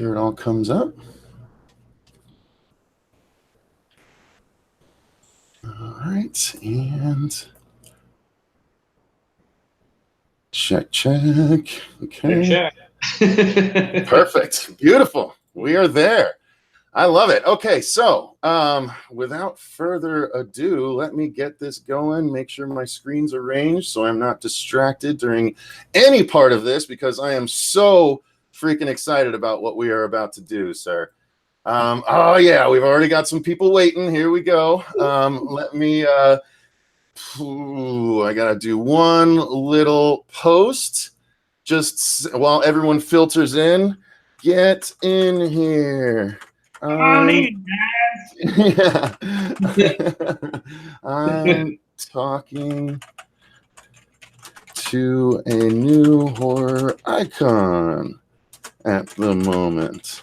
Sure, it all comes up. All right, and check. Okay. Check. Perfect. Beautiful. We are there. I love it. Okay, so without further ado, let me get this going, make sure my screen's arranged so I'm not distracted during any part of this because I am so freaking excited about what we are about to do, sir. Oh, yeah, we've already got some people waiting. Here we go. Let me, I got to do one little post just while everyone filters in. Get in here. Yeah. I'm talking to a new horror icon at the moment.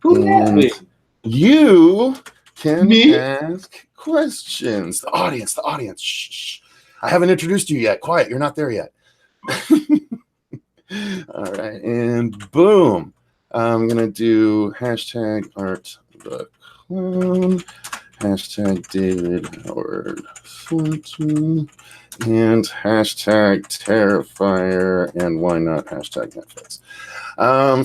And you can ask questions. The audience. Shh. I haven't introduced you yet. Quiet. You're not there yet. All right. And boom. I'm going to do hashtag art the clown, hashtag David Howard Thornton, and hashtag Terrifier, and why not hashtag Netflix.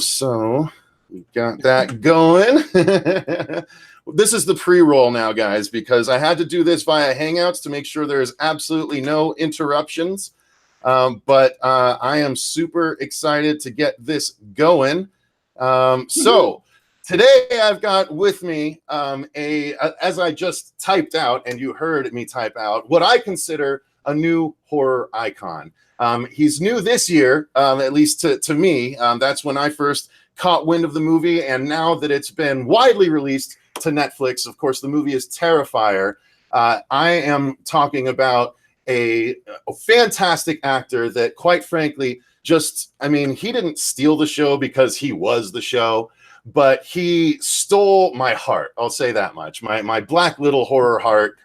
So we got that going. This is the pre-roll now, guys, because I had to do this via Hangouts to make sure there's absolutely no interruptions. But I am super excited to get this going. So today I've got with me as I just typed out, and you heard me type out, what I consider a new horror icon. He's new this year, at least to me. That's when I first caught wind of the movie, and now that it's been widely released to Netflix, of course, the movie is Terrifier. I am talking about a fantastic actor that, quite frankly, he didn't steal the show because he was the show, but he stole my heart. I'll say that much. My black little horror heart.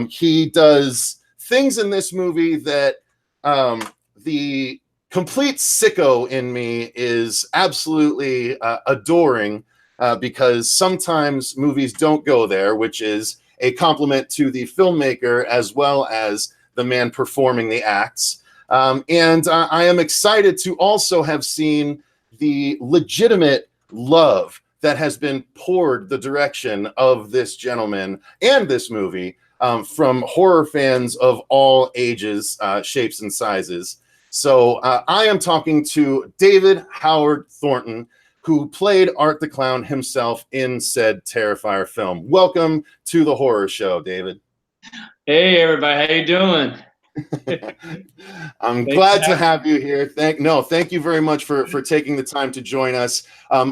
He does things in this movie that the complete sicko in me is absolutely adoring because sometimes movies don't go there, which is a compliment to the filmmaker as well as the man performing the acts. And I am excited to also have seen the legitimate love that has been poured the direction of this gentleman and this movie from horror fans of all ages, shapes, and sizes. So I am talking to David Howard Thornton, who played Art the Clown himself in said Terrifier film. Welcome to the horror show, David. Hey, everybody. How you doing? I'm glad to have you here. Thank you very much for taking the time to join us.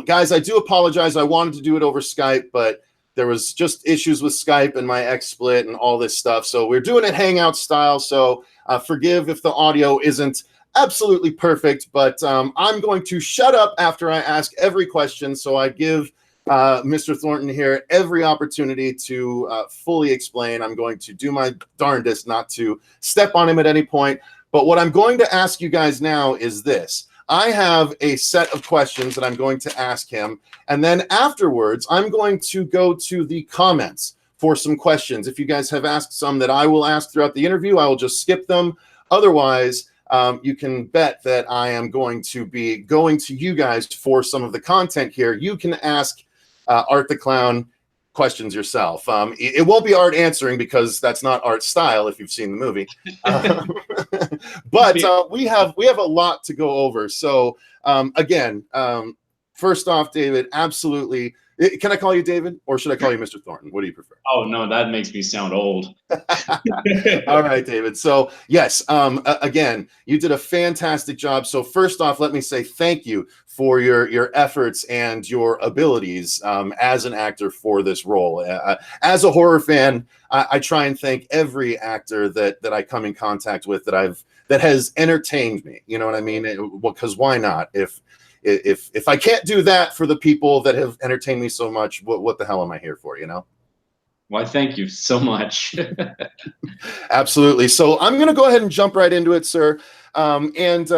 Guys, I do apologize. I wanted to do it over Skype, but there was just issues with Skype and my XSplit and all this stuff. So we're doing it Hangout style. So forgive if the audio isn't absolutely perfect, but I'm going to shut up after I ask every question. So I give Mr. Thornton here every opportunity to fully explain. I'm going to do my darndest not to step on him at any point. But what I'm going to ask you guys now is this. I have a set of questions that I'm going to ask him. And then afterwards, I'm going to go to the comments for some questions. If you guys have asked some that I will ask throughout the interview, I will just skip them. Otherwise, you can bet that I am going to be going to you guys for some of the content here. You can ask Art the Clown questions yourself. It won't be Art answering because that's not Art's style if you've seen the movie. But we have a lot to go over. So again, first off, David, absolutely. Can I call you David or should I call you Mr. Thornton? What do you prefer? Oh, no, that makes me sound old. All right, David. So yes, again, you did a fantastic job. So first off, let me say thank you for your efforts and your abilities as an actor for this role. As a horror fan, I try and thank every actor that I come in contact with that has entertained me. You know what I mean? Because why not? If I can't do that for the people that have entertained me so much, what the hell am I here for, you know? Why, thank you so much. Absolutely. So I'm going to go ahead and jump right into it, sir. And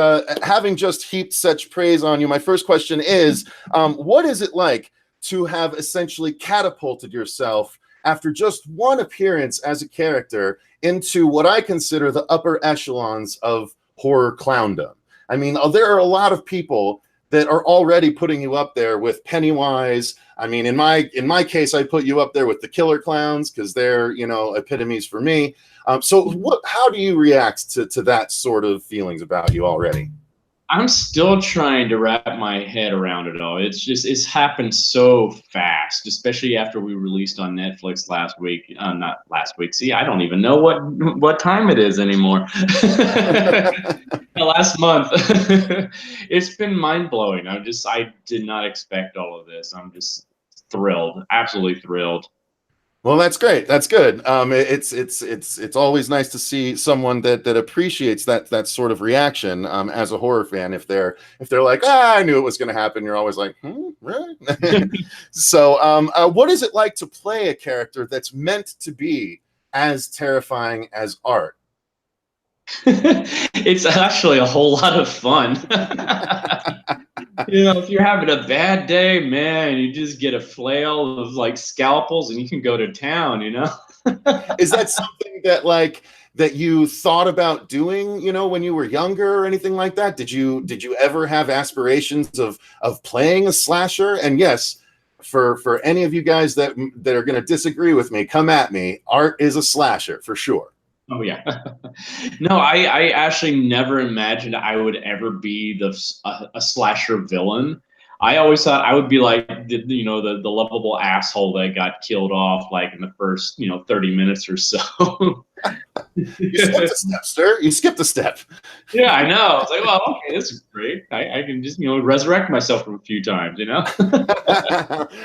having just heaped such praise on you, my first question is, what is it like to have essentially catapulted yourself after just one appearance as a character into what I consider the upper echelons of horror clowndom? I mean, there are a lot of people that are already putting you up there with Pennywise. I mean, in my case, I put you up there with the Killer Clowns because they're, you know, epitomes for me. How do you react to that sort of feelings about you already? I'm still trying to wrap my head around it all. It's happened so fast, especially after we released on Netflix last week. Not last week. See, I don't even know what time it is anymore. Last month. It's been mind blowing. I did not expect all of this. I'm just thrilled, absolutely thrilled. Well, that's great. That's good. It's always nice to see someone that appreciates that sort of reaction as a horror fan. If they're like, I knew it was going to happen, you're always like, really? So, what is it like to play a character that's meant to be as terrifying as Art? It's actually a whole lot of fun. You know, if you're having a bad day, man, you just get a flail of like scalpels and you can go to town, you know? Is that something that you thought about doing, you know, when you were younger or anything like that? Did you ever have aspirations of playing a slasher? And yes, for any of you guys that are going to disagree with me, come at me. Art is a slasher for sure. Oh yeah. No, I actually never imagined I would ever be a slasher villain. I always thought I would be like the lovable asshole that got killed off like in the first 30 minutes or so. You skipped a step, sir. You skipped a step. Yeah, I know. It's like, well, okay, this is great. I can just resurrect myself from a few times, you know.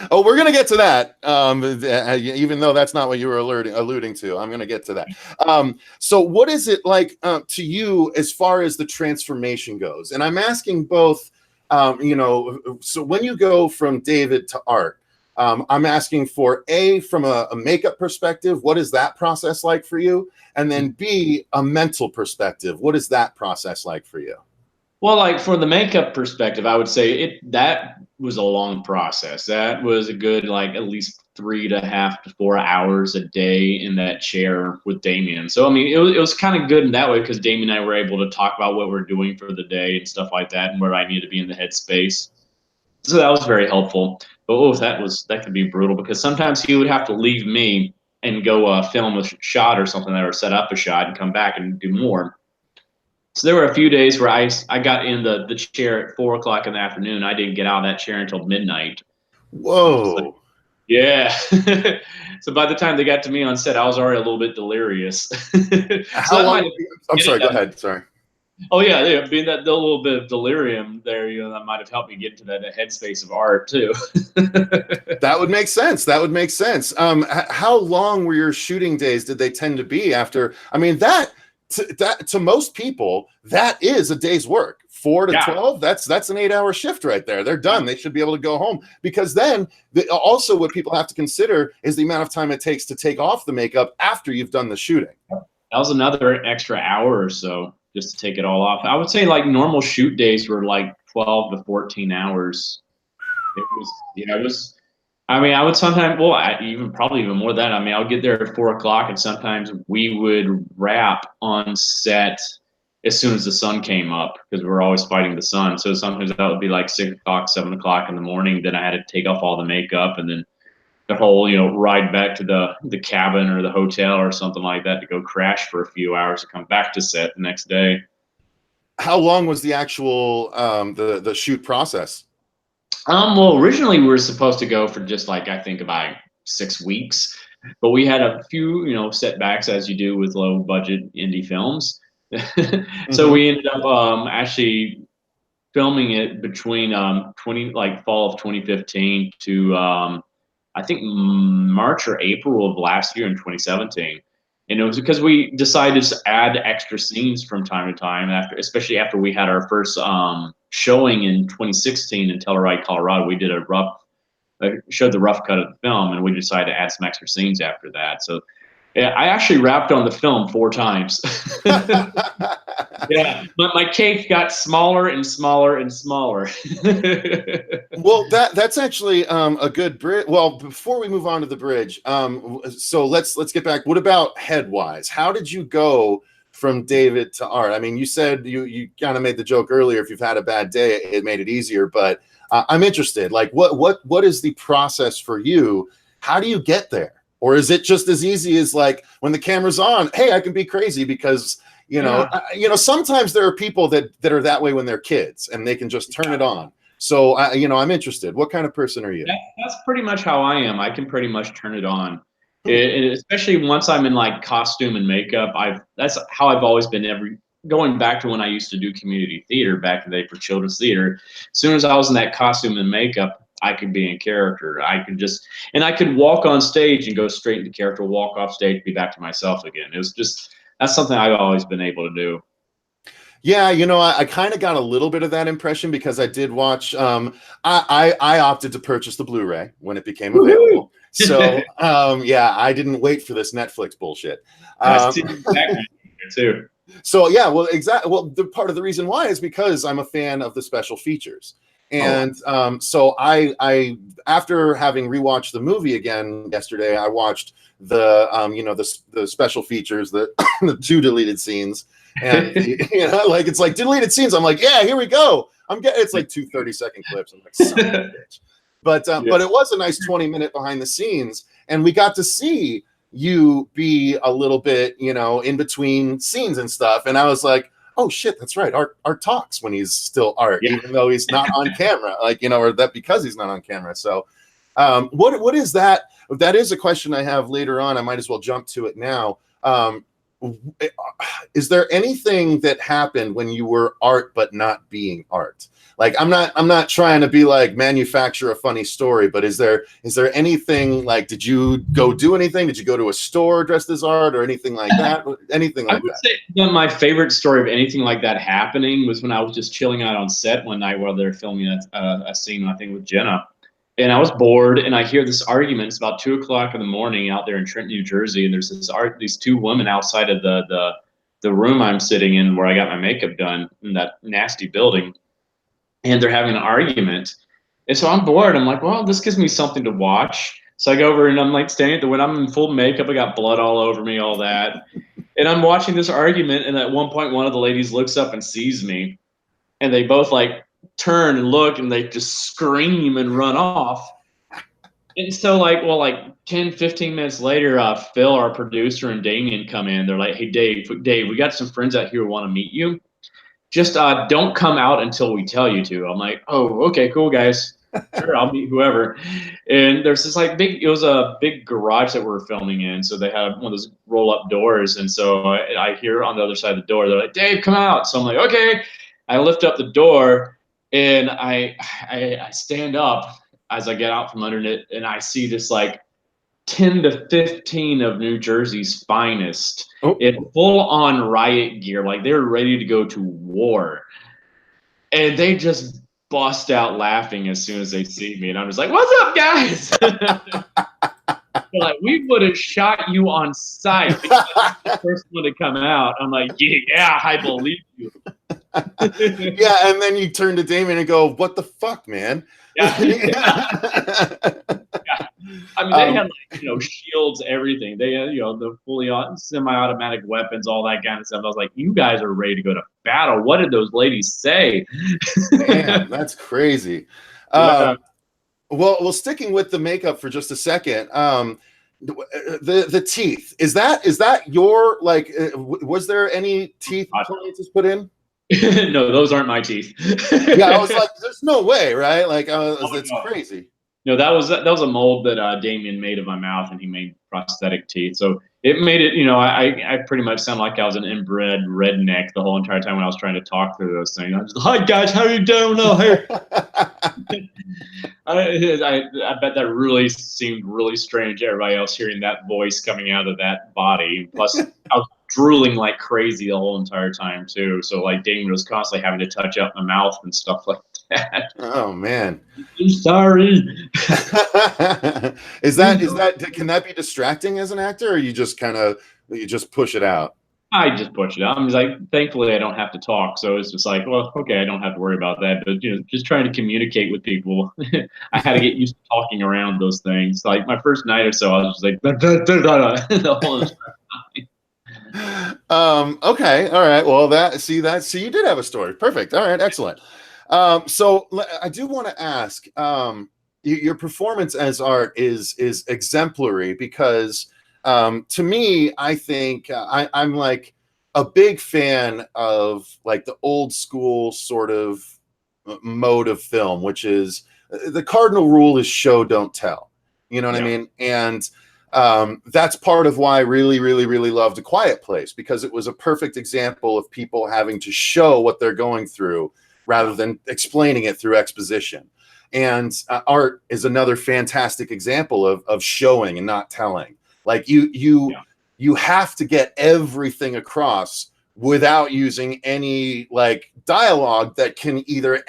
Oh, we're gonna get to that. Even though that's not what you were alluding to, I'm gonna get to that. So, what is it like to you as far as the transformation goes? And I'm asking both. So when you go from David to Art, I'm asking for from a makeup perspective, what is that process like for you? And then B, a mental perspective, what is that process like for you? Well, like for the makeup perspective, I would say that was a long process. That was a good like at least 3.5 to 4 hours a day in that chair with Damien. So I mean, it was kind of good in that way because Damien and I were able to talk about what we're doing for the day and stuff like that, and where I need to be in the headspace. So that was very helpful. But that could be brutal because sometimes he would have to leave me and go film a shot or something, or set up a shot and come back and do more. So there were a few days where I got in the chair at 4 o'clock in the afternoon. I didn't get out of that chair until midnight. Like, Whoa. yeah. So by the time they got to me on set, I was already a little bit delirious. So How long? I'm sorry. Go ahead. Sorry. Oh yeah, being that the little bit of delirium there, that might have helped me get into that headspace of Art too. That would make sense. That would make sense. How long were your shooting days? Did they tend to be after? I mean, that to most people, that is a day's work. 4 to 12. That's an 8-hour shift right there. They're done. They should be able to go home because then also what people have to consider is the amount of time it takes to take off the makeup after you've done the shooting. That was another extra hour or so just to take it all off. I would say like normal shoot days were like 12 to 14 hours. It was. I mean, I would sometimes, well, probably even more than that. I mean, I'll get there at 4 o'clock, and sometimes we would wrap on set as soon as the sun came up because we're always fighting the sun. So sometimes that would be like 6 o'clock, 7 o'clock in the morning. Then I had to take off all the makeup and then the whole, ride back to the cabin or the hotel or something like that to go crash for a few hours to come back to set the next day. How long was the actual the shoot process? Well, originally we were supposed to go for just like I think about 6 weeks, but we had a few, setbacks as you do with low budget indie films. So we ended up actually filming it between fall of 2015 to I think March or April of last year in 2017. And it was because we decided to add extra scenes from time to time, especially after we had our first showing in 2016 in Telluride, Colorado. We did a rough showed the rough cut of the film, and we decided to add some extra scenes after that. So yeah, I actually wrapped on the film 4 times. Yeah, but my cake got smaller and smaller and smaller. Well, that's actually a good bridge. Well, before we move on to the bridge, so let's get back. What about head-wise? How did you go from David to Art? I mean, you said you kind of made the joke earlier. If you've had a bad day, it made it easier. But I'm interested. Like, what is the process for you? How do you get there? Or is it just as easy as like when the camera's on? Hey, I can be crazy because sometimes there are people that are that way when they're kids and they can just turn it on. So I'm interested. What kind of person are you? That's pretty much how I am. I can pretty much turn it on. Especially once I'm in like costume and makeup. That's how I've always been. Going back to when I used to do community theater back in the day for children's theater. As soon as I was in that costume and makeup, I could be in character. I could walk on stage and go straight into character, walk off stage, be back to myself again. That's something I've always been able to do. Yeah, I kind of got a little bit of that impression because I did watch. I opted to purchase the Blu-ray when it became available. So I didn't wait for this Netflix bullshit. Too. So yeah, well, exactly. Well, the part of the reason why is because I'm a fan of the special features. And so I after having rewatched the movie again yesterday, I watched the the special features, the 2 deleted scenes, and it's like deleted scenes. I'm like, yeah, here we go. It's like 2 30-second clips. I'm like, son of a bitch. But it was a nice 20-minute behind the scenes, and we got to see you be a little bit in between scenes and stuff, and I was like, oh shit, that's right. Art talks when he's still Art, even though he's not on camera, or that because he's not on camera. So what is that? That is a question I have later on. I might as well jump to it now. Is there anything that happened when you were Art but not being Art? Like, I'm not trying to be like manufacture a funny story, but is there anything like, did you go do anything? Did you go to a store dressed as Art or anything like that? Anything like that? I would say my favorite story of anything like that happening was when I was just chilling out on set one night while they're filming a scene, I think, with Jenna. And I was bored, and I hear this argument. It's about 2 o'clock in the morning out there in Trenton, New Jersey, and there's these 2 women outside of the room I'm sitting in where I got my makeup done in that nasty building. And they're having an argument. And so I'm bored. I'm like, well, this gives me something to watch. So I go over and I'm like standing at the window. I'm in full makeup. I got blood all over me, all that. And I'm watching this argument. And at one point, one of the ladies looks up and sees me. And they both like turn and look and they just scream and run off. And so like 10, 15 minutes later, Phil, our producer, and Damien come in. They're like, hey, Dave, we got some friends out here who want to meet you. Just don't come out until we tell you to. I'm like, oh, okay, cool, guys. Sure, I'll meet whoever. And there's this it was a big garage that we were filming in. So they had one of those roll-up doors. And so I hear on the other side of the door, they're like, Dave, come out. So I'm like, okay. I lift up the door and I stand up as I get out from under it. And I see this like 10 to 15 of New Jersey's finest in full-on riot gear, like they're ready to go to war, and they just bust out laughing as soon as they see me, and I'm just like, "What's up, guys?" Like, we would have shot you on sight. The first one to come out, I'm like, "Yeah, I believe you." Yeah, and then you turn to Damien and go, "What the fuck, man?" Yeah. I mean, they had like, shields, everything. They had, the fully semi-automatic weapons, all that kind of stuff. I was like, you guys are ready to go to battle. What did those ladies say? Damn, that's crazy. Yeah. Well, sticking with the makeup for just a second. The teeth, is that your, like, was there any teeth appliances put in? No, those aren't my teeth. Yeah, I was like, there's no way, right? Like, it's crazy. No, that was a mold that Damien made of my mouth, and he made prosthetic teeth. So it made it, I pretty much sound like I was an inbred redneck the whole entire time when I was trying to talk through those things. I was just, hi guys, how you doing? I bet that really seemed really strange to everybody else hearing that voice coming out of that body. Plus, I was drooling like crazy the whole entire time too. So like Damien was constantly having to touch up my mouth and stuff like that. that. Oh man. I'm sorry. Is that can that be distracting as an actor, or you just you just push it out? I just push it out. I'm just like, thankfully, I don't have to talk, so it's just like, well, okay, I don't have to worry about that. But just trying to communicate with people, I had to get used to talking around those things. Like my first night or so, I was just like, the whole Okay, all right. Well, so you did have a story. Perfect. All right, excellent. So I do want to ask, your performance as Art is exemplary because to me, I think I'm like a big fan of like the old school sort of mode of film, which is the cardinal rule is show, don't tell. You know what I mean? And that's part of why I really, really, really loved A Quiet Place, because it was a perfect example of people having to show what they're going through rather than explaining it through exposition. And Art is another fantastic example of showing and not telling. Like you have to get everything across without using any like dialogue that can either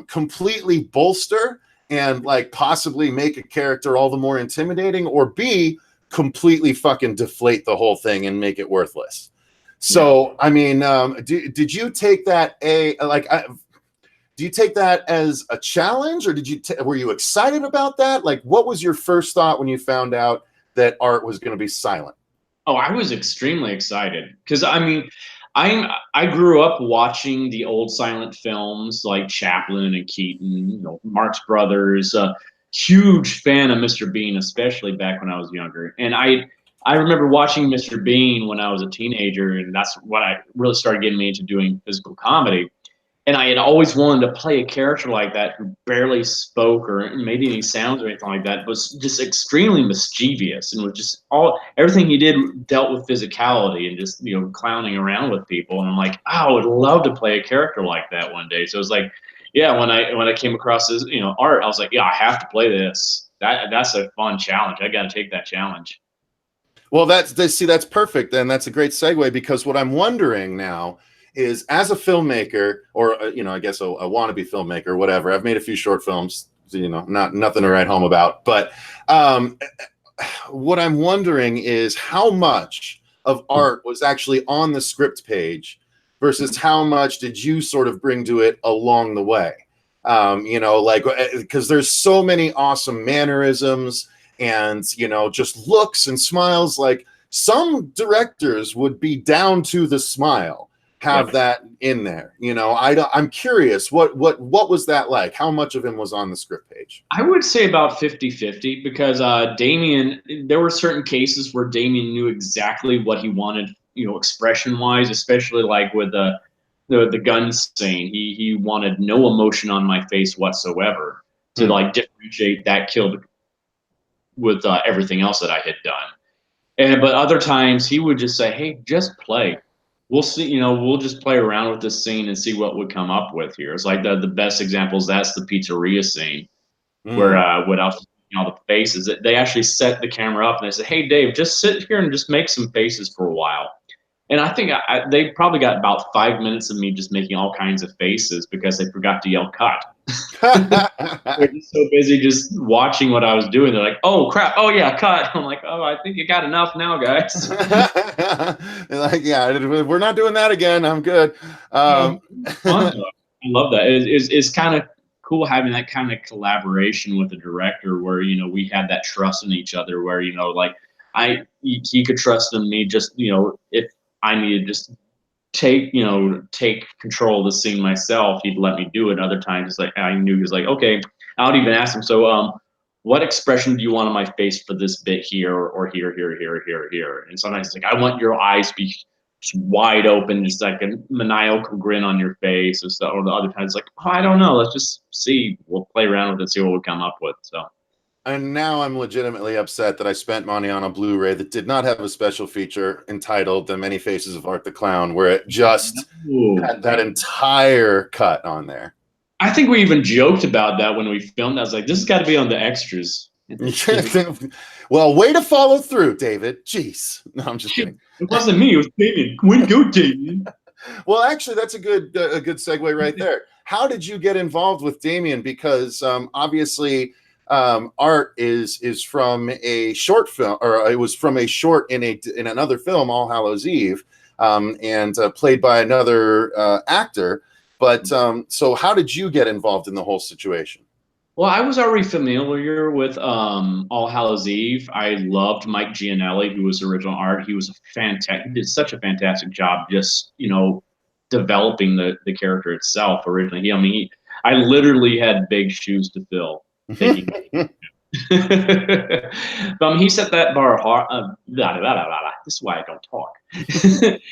completely bolster and like possibly make a character all the more intimidating, or B, completely fucking deflate the whole thing and make it worthless. So, I mean, did you take that do you take that as a challenge, or were you excited about that? Like, what was your first thought when you found out that Art was going to be silent? Oh, I was extremely excited because I mean, I grew up watching the old silent films like Chaplin and Keaton, Marx Brothers. Huge fan of Mr. Bean, especially back when I was younger. And I remember watching Mr. Bean when I was a teenager, and that's what I really started getting me into doing physical comedy. And I had always wanted to play a character like that who barely spoke or made any sounds or anything like that, was just extremely mischievous and was just everything he did dealt with physicality and just clowning around with people. And I'm like, oh, I would love to play a character like that one day. So it was like, yeah, when I came across this Art, I was like, yeah, I have to play this. That's a fun challenge. I got to take that challenge. Well, that's perfect, and that's a great segue, because what I'm wondering now is, as a filmmaker, or I guess a wannabe filmmaker, whatever. I've made a few short films, nothing to write home about. But what I'm wondering is how much of Art was actually on the script page versus how much did you sort of bring to it along the way. Because there's so many awesome mannerisms and just looks and smiles. Like, some directors would be down to the smile. Have that in there, I'm curious, what was that like? How much of him was on the script page? I would say about 50-50, because Damien, there were certain cases where Damien knew exactly what he wanted, expression wise, especially like with the gun scene. He wanted no emotion on my face whatsoever to like differentiate that kill with everything else that I had done. But other times he would just say, hey, just play. We'll see, we'll just play around with this scene and see what we come up with here. It's like the best examples. That's the pizzeria scene where without all the faces, they actually set the camera up and they said, hey, Dave, just sit here and just make some faces for a while. And I think they probably got about 5 minutes of me just making all kinds of faces because they forgot to yell cut. They're just so busy just watching what I was doing. They're like, oh, crap. Oh, yeah, cut. I'm like, oh, I think you got enough now, guys. Like, yeah, we're not doing that again. I'm good. I love that. It's kind of cool having that kind of collaboration with the director where, we had that trust in each other where, like he could trust in me just, if I needed just take control of the scene myself, he'd let me do it. Other times it's like I knew he was like, okay, I would even ask him, so what expression do you want on my face for this bit here or here, here? And sometimes it's like, I want your eyes to be just wide open, just like a maniacal grin on your face or so. Or the other times it's like, oh, I don't know, let's just see, we'll play around with it, see what we come up with. So and now I'm legitimately upset that I spent money on a Blu-ray that did not have a special feature entitled The Many Faces of Art the Clown, where it just had that entire cut on there. I think we even joked about that when we filmed. I was like, this has got to be on the extras. Well, way to follow through, David. Jeez. No, I'm just kidding. It wasn't me. It was Damien. Way to go, Damien. Well, actually, that's a good segue right there. how did you get involved with Damien? Because obviously Art is from a short film, or it was from a short in another film, All Hallows Eve, and played by another actor. But so how did you get involved in the whole situation? Well, I was already familiar with All Hallows Eve. I loved Mike Gianelli, who was original Art. He was he did such a fantastic job, just developing the character itself. Originally, I literally had big shoes to fill. Thinking, but he set that bar high. This is why I don't talk.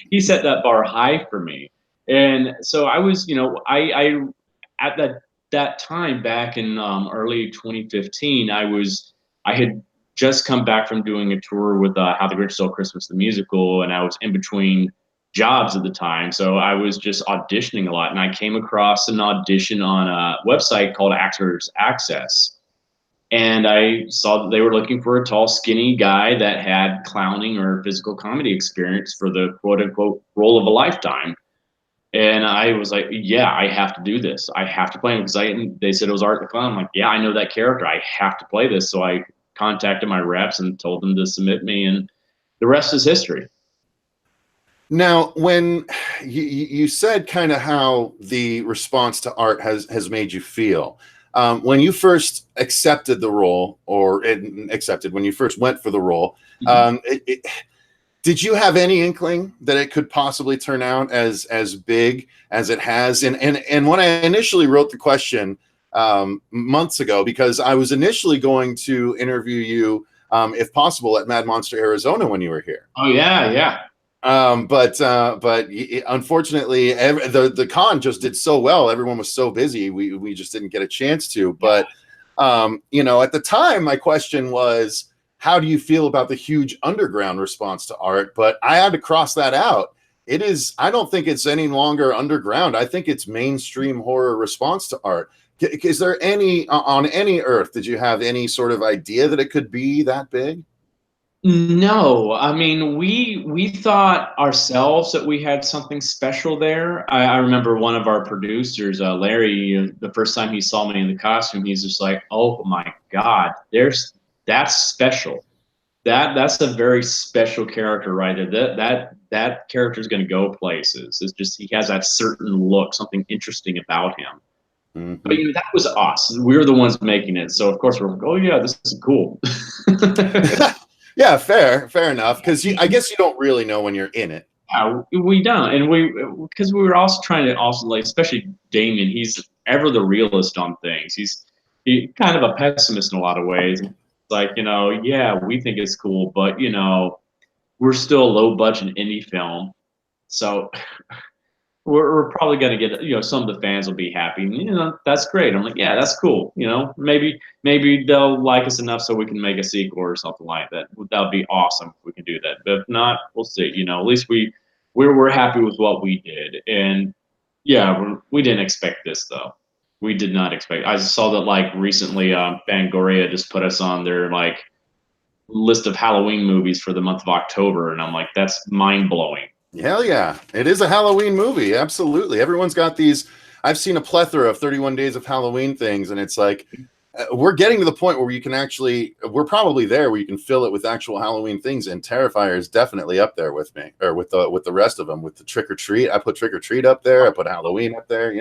He set that bar high for me, and so I was, I at that time back in early 2015, I had just come back from doing a tour with How the Grinch Stole Christmas the musical, and I was in between jobs at the time, so I was just auditioning a lot, and I came across an audition on a website called Actors Access. And I saw that they were looking for a tall, skinny guy that had clowning or physical comedy experience for the quote unquote role of a lifetime. And I was like, yeah, I have to do this. I have to play him, because they said it was Art the Clown. I'm like, yeah, I know that character. I have to play this. So I contacted my reps and told them to submit me, and the rest is history. Now, when you said kind of how the response to Art has made you feel, when you first accepted the role, or when you first went for the role, did you have any inkling that it could possibly turn out as big as it has? And when I initially wrote the question months ago, because I was initially going to interview you, if possible, at Mad Monster Arizona when you were here. Oh yeah, yeah. But unfortunately, the con just did so well. Everyone was so busy. We just didn't get a chance to. But at the time, my question was, how do you feel about the huge underground response to Art? But I had to cross that out. I don't think it's any longer underground. I think it's mainstream horror response to Art. Is there on any earth, did you have any sort of idea that it could be that big? No, I mean, we thought ourselves that we had something special there. I remember one of our producers, Larry, the first time he saw me in the costume, he's just like, "Oh my God, that's special. That's a very special character right there. That character is going to go places. It's just he has that certain look, something interesting about him." Mm-hmm. But that was us. We were the ones making it, so of course we're like, "Oh yeah, this is cool." Yeah, fair enough. Because I guess you don't really know when you're in it. Yeah, we don't, and because we were also trying to especially Damien. He's ever the realist on things. He's kind of a pessimist in a lot of ways. It's like, yeah, we think it's cool, but we're still a low budget indie film, so we're probably going to get, some of the fans will be happy. That's great. I'm like, yeah, that's cool. Maybe they'll like us enough so we can make a sequel or something like that. That would be awesome if we can do that. But if not, we'll see. At least we're happy with what we did. And yeah, we didn't expect this though. We did not expect. I saw that recently, Fangoria just put us on their list of Halloween movies for the month of October, and I'm like, that's mind blowing. Hell yeah. It is a Halloween movie. Absolutely. Everyone's got these. I've seen a plethora of 31 Days of Halloween things, and it's like we're getting to the point where you can we're probably there where you can fill it with actual Halloween things, and Terrifier is definitely up there with me, or with the rest of them. With the Trick or Treat, I put Trick or Treat up there. I put Halloween up there,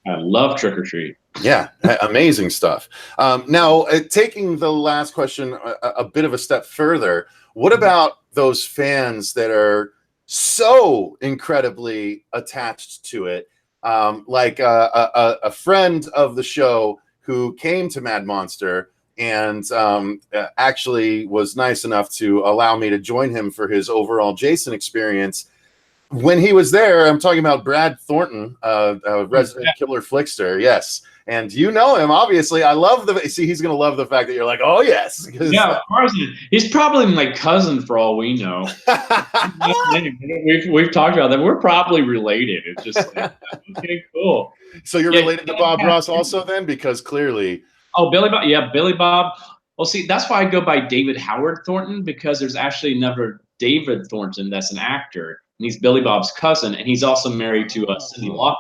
I love Trick or Treat. Yeah, amazing stuff. Now, taking the last question a bit of a step further, what about those fans that are so incredibly attached to it, like a friend of the show who came to Mad Monster and actually was nice enough to allow me to join him for his overall Jason experience. When he was there, I'm talking about Brad Thornton, resident killer flickster. Yes. And you know him, obviously. I love he's going to love the fact that you're like, oh, yes. Yeah, of course. He's probably my cousin for all we know. We've talked about that. We're probably related. It's just like, okay, cool. So you're related to Bob Ross also then? Because clearly. Oh, Billy Bob. Yeah, Billy Bob. Well, see, that's why I go by David Howard Thornton, because there's actually another David Thornton that's an actor. And he's Billy Bob's cousin. And he's also married to Cyndi Lauper.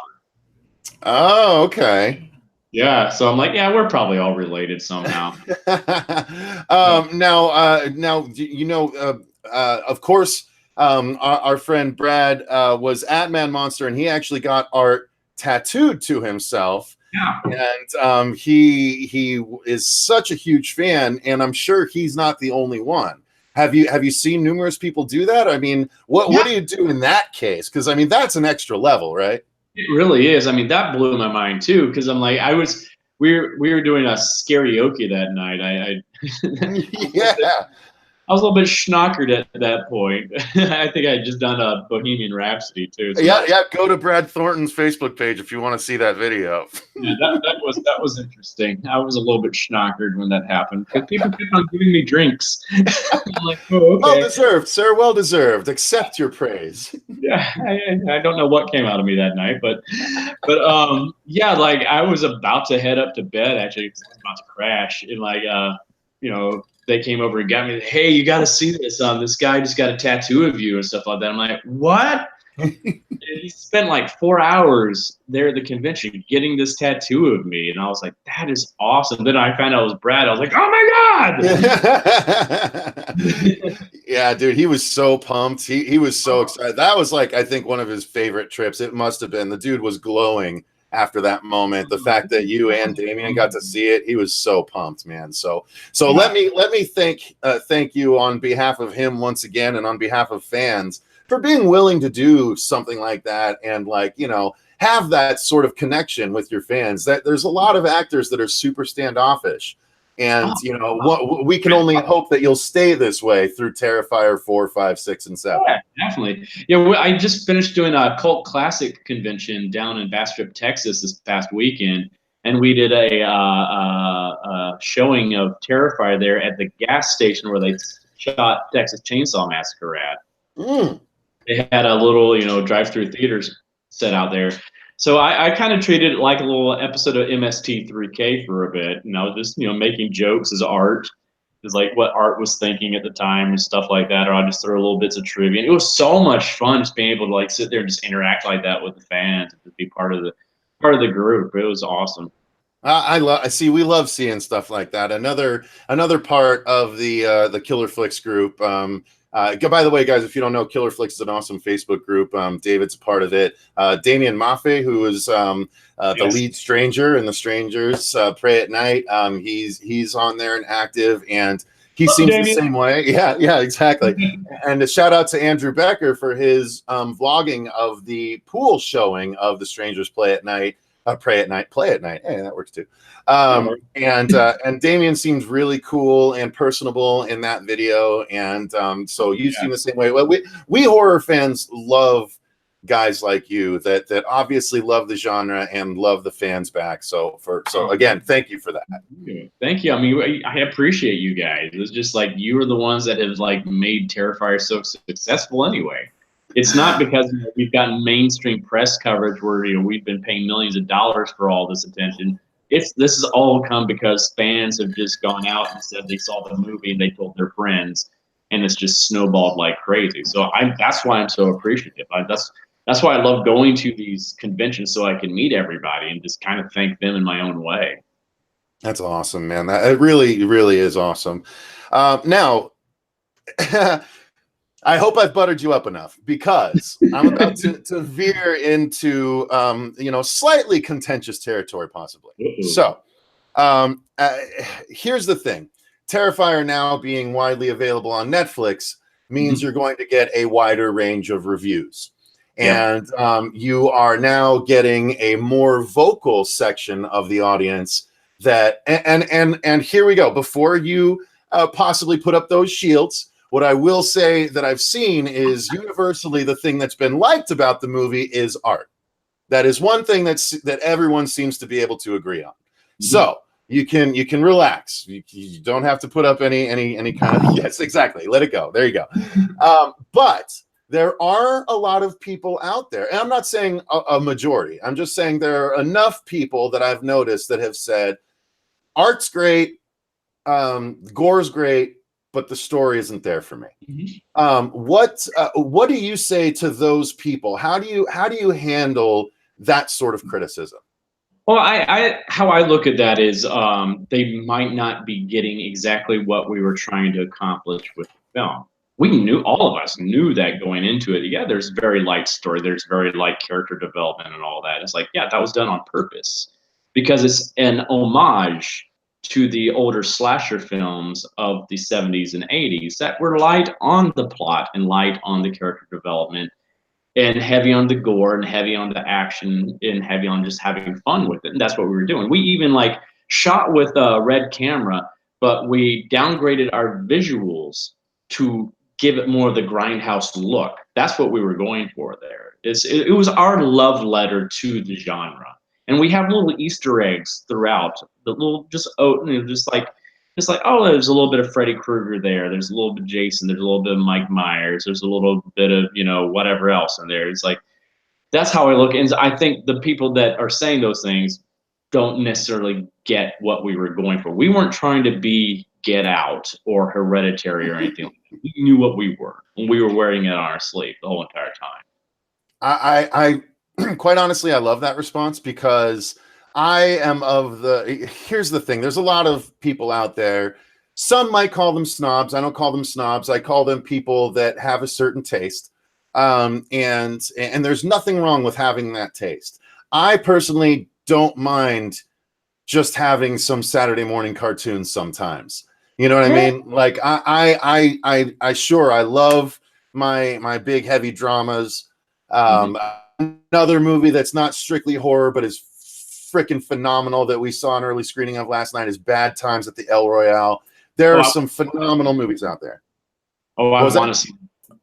Oh, okay. Yeah, so I'm like, yeah, we're probably all related somehow. Now, of course, our friend Brad was at Man Monster, and he actually got art tattooed to himself. Yeah. And he is such a huge fan, and I'm sure he's not the only one. Have you seen numerous people do that? I mean, what do you do in that case? Because I mean, that's an extra level, right? It really is. I mean, that blew my mind too, because I'm like, we were doing a karaoke that night. Yeah. I was a little bit schnockered at that point. I think I had just done a Bohemian Rhapsody too. So Yeah. Go to Brad Thornton's Facebook page if you want to see that video. yeah, that was interesting. I was a little bit schnockered when that happened because people kept on giving me drinks. I'm like, oh, okay. Well deserved, sir. Well deserved. Accept your praise. Yeah, I don't know what came out of me that night, but yeah, like I was about to head up to bed actually because I was about to crash, and like you know, they came over and got me. Hey, you got to see this. This guy just got a tattoo of you and stuff like that. I'm like, what? He spent like 4 hours there at the convention getting this tattoo of me, and I was like, that is awesome. Then I found out it was Brad. I was like, oh my god. Yeah, dude, he was so pumped. He was so excited. That was like, I think, one of his favorite trips. It must have been. The dude was glowing after that moment. The fact that you and Damien got to see it, he was so pumped, man. So let me thank you on behalf of him once again, and on behalf of fans, for being willing to do something like that, and like, you know, have that sort of connection with your fans. That there's a lot of actors that are super standoffish, and you know, we can only hope that you'll stay this way through Terrifier 4, 5, 6, and 7. Yeah, definitely. Yeah, I just finished doing a cult classic convention down in Bastrop, Texas this past weekend, and we did a showing of Terrifier there at the gas station where they shot Texas Chainsaw Massacre at. They had a little, you know, drive-through theaters set out there. So I kind of treated it like a little episode of MST3K for a bit. You know, just, you know, making jokes as art, is like what art was thinking at the time and stuff like that. Or I just throw little bits of trivia. And it was so much fun just being able to like sit there and just interact like that with the fans and just be part of the group. It was awesome. I see. We love seeing stuff like that. Another part of the Killer Flicks group. By the way, guys, if you don't know, Killer Flicks is an awesome Facebook group. David's a part of it. Damien Maffei, who is the lead stranger in The Strangers Pray at Night. He's on there and active, and he seems the same way. Yeah, exactly. And a shout out to Andrew Becker for his vlogging of the pool showing of The Strangers Pray at Night. Play at Night. Hey, that works too. And Damien seems really cool and personable in that video, and so you seem the same way. Well, we horror fans love guys like you that obviously love the genre and love the fans back. So again, thank you for that. Thank you. I mean, I appreciate you guys. It's just like you are the ones that have like made Terrifier so successful anyway. It's not because we've gotten mainstream press coverage where we've been paying millions of dollars for all this attention. This has all come because fans have just gone out and said they saw the movie and they told their friends, and it's just snowballed like crazy. So that's why I'm so appreciative. That's why I love going to these conventions, so I can meet everybody and just kind of thank them in my own way. That's awesome, man. It really is awesome. Now. I hope I've buttered you up enough, because I'm about to veer into, slightly contentious territory, possibly. So here's the thing. Terrifier now being widely available on Netflix means you're going to get a wider range of reviews. And you are now getting a more vocal section of the audience that, and here we go. Before you possibly put up those shields, what I will say that I've seen is universally the thing that's been liked about the movie is art. That is one thing that everyone seems to be able to agree on. So you can relax. You don't have to put up any kind of yes, exactly. Let it go. There you go. But there are a lot of people out there, and I'm not saying a majority. I'm just saying there are enough people that I've noticed that have said art's great, gore's great, but the story isn't there for me. What do you say to those people? How do you handle that sort of criticism. Well, how I look at that is they might not be getting exactly what we were trying to accomplish with the film. We knew, all of us knew that going into it. Yeah, there's very light story, there's very light character development and all that. It's like, yeah, that was done on purpose because it's an homage to the older slasher films of the 70s and 80s that were light on the plot and light on the character development and heavy on the gore and heavy on the action and heavy on just having fun with it. And that's what we were doing. We even like shot with a red camera, but we downgraded our visuals to give it more of the grindhouse look. That's what we were going for there. It was our love letter to the genre. And we have little Easter eggs throughout, the little just like, oh, there's a little bit of Freddy Krueger there. There's a little bit of Jason. There's a little bit of Mike Myers. There's a little bit of, whatever else in there. It's like, that's how I look. And I think the people that are saying those things don't necessarily get what we were going for. We weren't trying to be Get Out or Hereditary or anything. We knew what we were, and we were wearing it on our sleeve the whole entire time. I quite honestly, I love that response because I am here's the thing. There's a lot of people out there. Some might call them snobs. I don't call them snobs. I call them people that have a certain taste. And there's nothing wrong with having that taste. I personally don't mind just having some Saturday morning cartoons sometimes. You know what I mean? Like I sure, I love my big heavy dramas. Another movie that's not strictly horror, but is freaking phenomenal that we saw an early screening of last night is Bad Times at the El Royale. There are some phenomenal movies out there. Oh, I want to see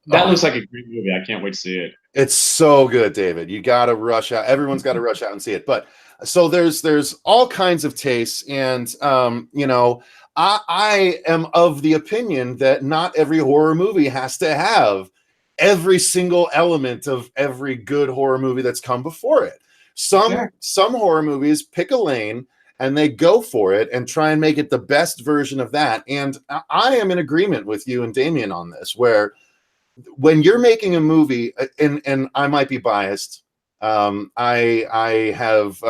that. Looks like a great movie. I can't wait to see it. It's so good, David. You got to rush out. Everyone's got to rush out and see it. But so there's all kinds of tastes, and I am of the opinion that not every horror movie has to have every single element of every good horror movie that's come before it. Some horror movies pick a lane and they go for it and try and make it the best version of that. And I am in agreement with you and Damien on this, where when you're making a movie, and I might be biased, I have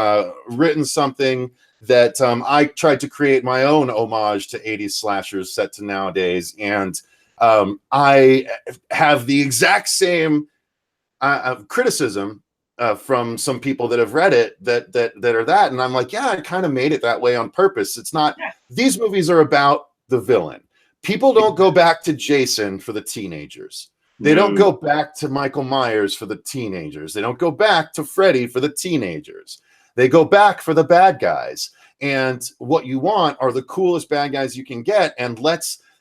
written something that I tried to create my own homage to 80s slashers set to nowadays, and I have the exact same criticism from some people that have read it that are that, and I'm like, yeah, I kind of made it that way on purpose. It's not, these movies are about the villain. People don't go back to Jason for the teenagers. They don't go back to Michael Myers for the teenagers. They don't go back to Freddy for the teenagers. They go back for the bad guys. And what you want are the coolest bad guys you can get. And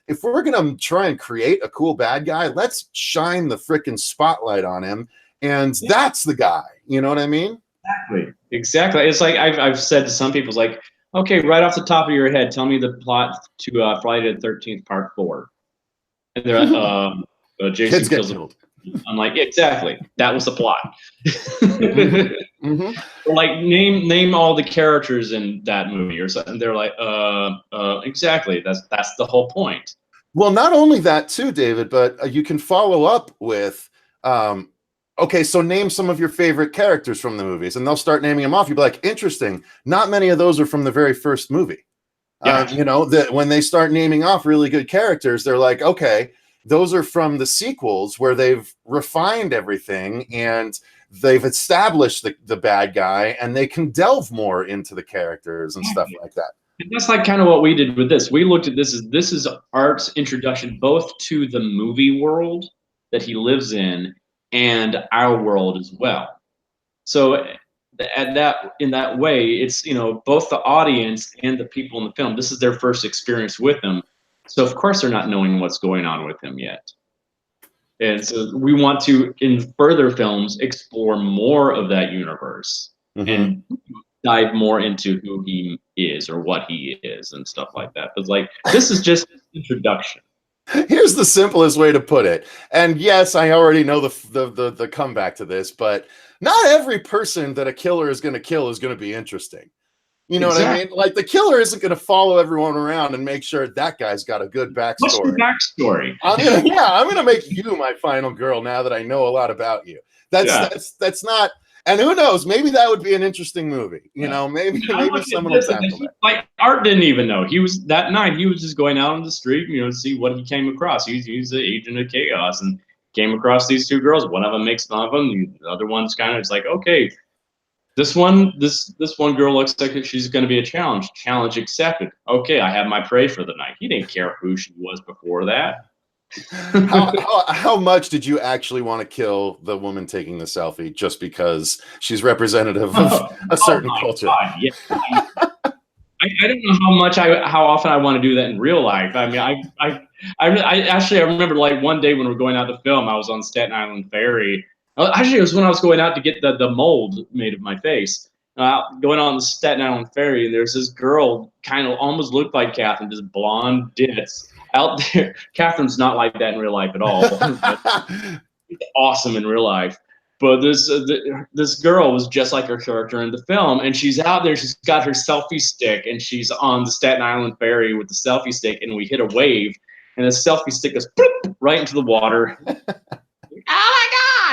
if we're going to try and create a cool bad guy, let's shine the freaking spotlight on him. And that's the guy. You know what I mean? Exactly. It's like I've said to some people, it's like, okay, right off the top of your head, tell me the plot to Friday the 13th Part 4. And they're like, Jason Kids get kills killed. I'm like, exactly. That was the plot. Mm-hmm. Or like name all the characters in that movie or something. They're like, exactly. That's the whole point. Well, not only that too, David, but you can follow up with, okay, so name some of your favorite characters from the movies, and they'll start naming them off. You'll be like, interesting. Not many of those are from the very first movie. That when they start naming off really good characters, they're like, okay, those are from the sequels where they've refined everything and they've established the bad guy, and they can delve more into the characters and stuff like that. And that's like kind of what we did with this. We looked at this is Art's introduction both to the movie world that he lives in and our world as well. So in that way, it's both the audience and the people in the film. This is their first experience with him. So of course they're not knowing what's going on with him yet. And so we want to, in further films, explore more of that universe and dive more into who he is or what he is and stuff like that. But like, this is just an introduction. Here's the simplest way to put it. And yes, I already know the comeback to this, but not every person that a killer is going to kill is going to be interesting. You know what I mean? Like, the killer isn't going to follow everyone around and make sure that guy's got a good backstory. What's the backstory? I'm gonna make you my final girl now that I know a lot about you. That's not, And who knows? Maybe that would be an interesting movie. You Yeah. know, maybe I look maybe at someone will this, and tackle that. like Art didn't even know. He was that night. He was just going out on the street, you know, to see what he came across. He's the agent of chaos, and came across these two girls. One of them makes fun of him. The other one's kind of just like, okay, this one girl looks like she's going to be a challenge. Challenge accepted. Okay, I have my prey for the night. He didn't care who she was before that. how much did you actually want to kill the woman taking the selfie just because she's representative of a certain culture? God, yeah. I don't know how often I want to do that in real life. I mean, I actually remember like one day when we were going out to film, I was on Staten Island Ferry. Actually, it was when I was going out to get the mold made of my face. Going on the Staten Island Ferry, and there's this girl, kind of almost looked like Catherine, this blonde ditz out there. Catherine's not like that in real life at all. She's awesome in real life. But this girl was just like her character in the film, and she's out there. She's got her selfie stick, and she's on the Staten Island Ferry with the selfie stick, and we hit a wave, and the selfie stick goes right into the water. Oh my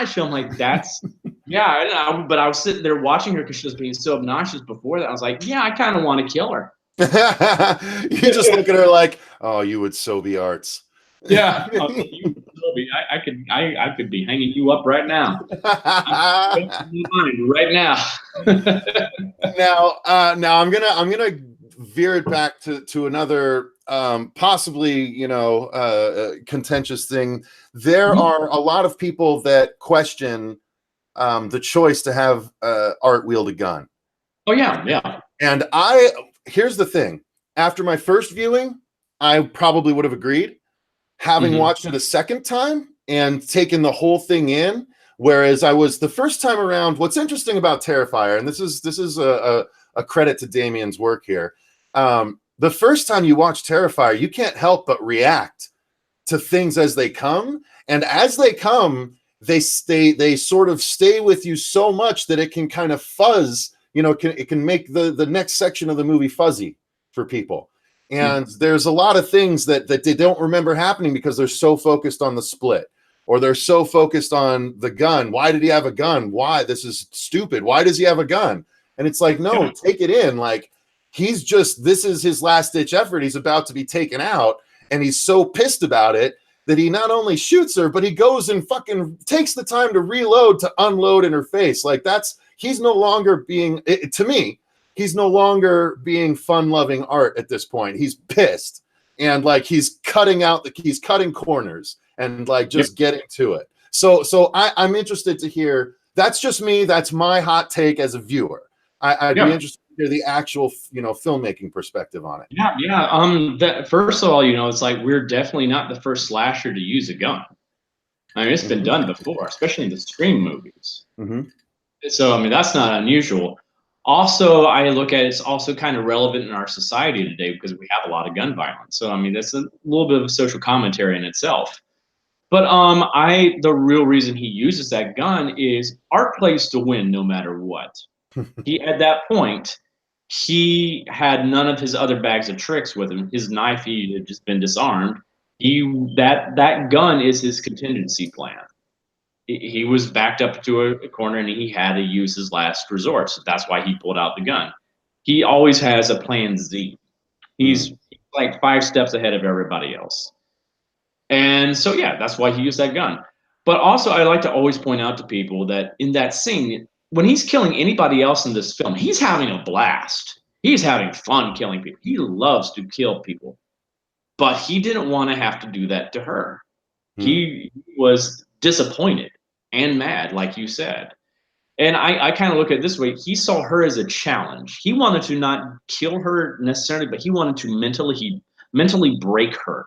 gosh! I'm like, that's yeah. But I was sitting there watching her because she was being so obnoxious before that. I was like, yeah, I kind of want to kill her. You just look at her like, oh, you would so be Arts. Yeah, I could be hanging you up right now. Right now. Now I'm gonna veer it back to another possibly, you know, contentious thing. There are a lot of people that question the choice to have Art wield a gun. Oh yeah. And here's the thing. After my first viewing, I probably would have agreed. Having watched it a second time and taken the whole thing in, whereas I was the first time around. What's interesting about Terrifier, and this is a credit to Damien's work here. The first time you watch Terrifier, you can't help but react to things as they come, and as they come, they sort of stay with you so much that it can kind of fuzz. You know, it can make the next section of the movie fuzzy for people. And there's a lot of things that they don't remember happening because they're so focused on the split, or they're so focused on the gun. Why did he have a gun? Why? This is stupid. Why does he have a gun? And it's like, no, take it in. Like, this is his last ditch effort. He's about to be taken out, and he's so pissed about it that he not only shoots her, but he goes and fucking takes the time to reload, to unload in her face. Like, he's no longer being, to me, he's no longer being fun-loving Art at this point. He's pissed, and like he's cutting corners and like just getting to it. So I'm interested to hear. That's just me. That's my hot take as a viewer. I'd be interested to hear the actual, you know, filmmaking perspective on it. Yeah. First of all, you know, it's like we're definitely not the first slasher to use a gun. I mean, it's been done before, especially in the Scream movies. So I mean, that's not unusual. Also, I look at it's also kind of relevant in our society today because we have a lot of gun violence. So, I mean, that's a little bit of a social commentary in itself. But the real reason he uses that gun is Art plays to win no matter what. At that point, he had none of his other bags of tricks with him. His knife, he had just been disarmed. That gun is his contingency plan. He was backed up to a corner and he had to use his last resort. So that's why he pulled out the gun. He always has a plan Z. He's like 5 steps ahead of everybody else. And so, yeah, that's why he used that gun. But also, I like to always point out to people that in that scene, when he's killing anybody else in this film, he's having a blast. He's having fun killing people. He loves to kill people. But he didn't want to have to do that to her. He was disappointed and mad, like you said. And I kind of look at it this way. He saw her as a challenge. He wanted to not kill her necessarily, but he wanted to mentally break her.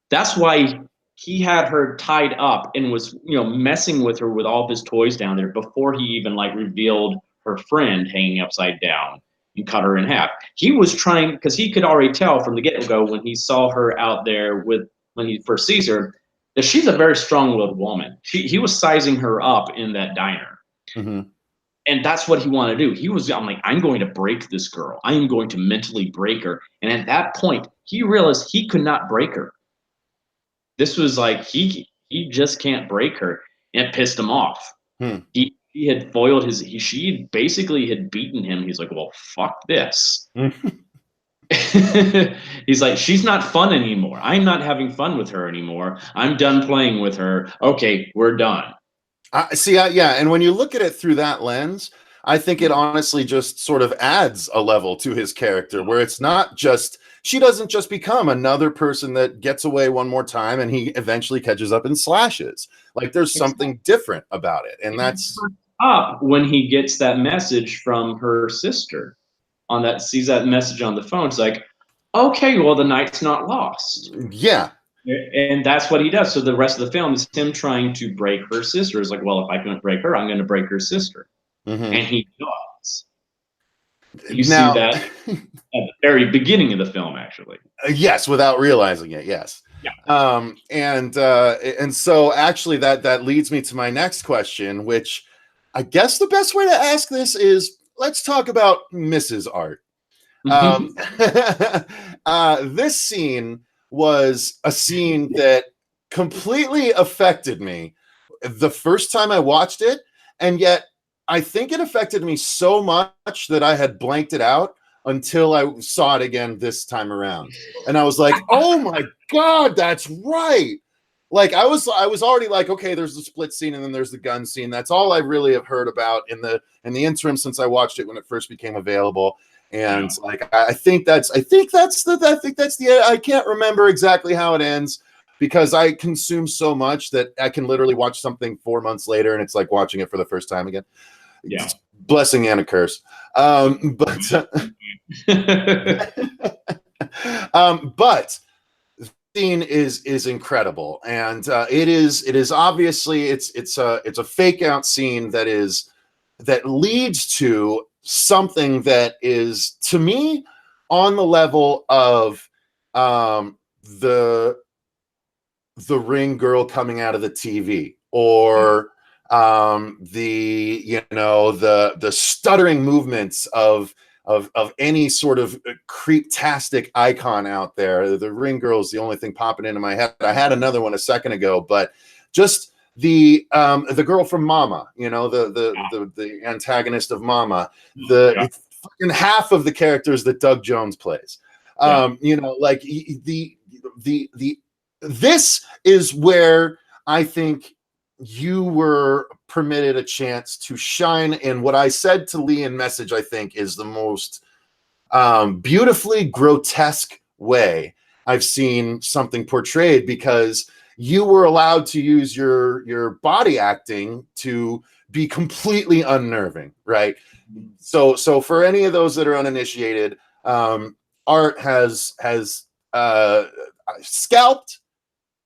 That's why he had her tied up and was, you know, messing with her with all of his toys down there before he even like revealed her friend hanging upside down and cut her in half. He was trying, because he could already tell from the get-go when he saw her out there when he first sees her, that she's a very strong-willed woman. He was sizing her up in that diner. And that's what he wanted to do. I'm like, I'm going to break this girl. I am going to mentally break her. And at that point, he realized he could not break her. This was like, he just can't break her. And it pissed him off. He he had foiled she basically had beaten him. He's like, well, fuck this. He's like, she's not fun anymore. I'm not having fun with her anymore. I'm done playing with her. Okay, we're done. Yeah, and when you look at it through that lens, I think it honestly just sort of adds a level to his character where it's not just, she doesn't just become another person that gets away one more time and he eventually catches up and slashes. Like there's something different about it. And that's up when he gets that message from her sister sees that message on the phone. It's like, okay, well, the night's not lost. Yeah. And that's what he does. So the rest of the film is him trying to break her sister. It's like, well, if I can't break her, I'm going to break her sister. And he does. You see that at the very beginning of the film, actually. Yes, without realizing it. Yes. Yeah. And so actually that leads me to my next question, which I guess the best way to ask this is, let's talk about Mrs. Art. This scene was a scene that completely affected me the first time I watched it, and yet I think it affected me so much that I had blanked it out until I saw it again this time around. And I was like, oh my God, that's right. Like I was already like, okay, there's the split scene and then there's the gun scene. That's all I really have heard about in the interim since I watched it when it first became available. And like I think that's the I can't remember exactly how it ends because I consume so much that I can literally watch something 4 months later and it's like watching it for the first time again. Yeah. Blessing and a curse. But the scene is incredible, and it is obviously it's a fake out scene that leads to something that is, to me, on the level of the Ring girl coming out of the TV, or the stuttering movements of any sort of creep-tastic icon out there. The Ring girl is the only thing popping into my head. I had another one a second ago, but just the girl from Mama, the antagonist of Mama, fucking half of the characters that Doug Jones plays. This is where I think you were permitted a chance to shine in what I said to Lee in message, I think is the most beautifully grotesque way I've seen something portrayed, because you were allowed to use your body acting to be completely unnerving, right? So for any of those that are uninitiated, Art has scalped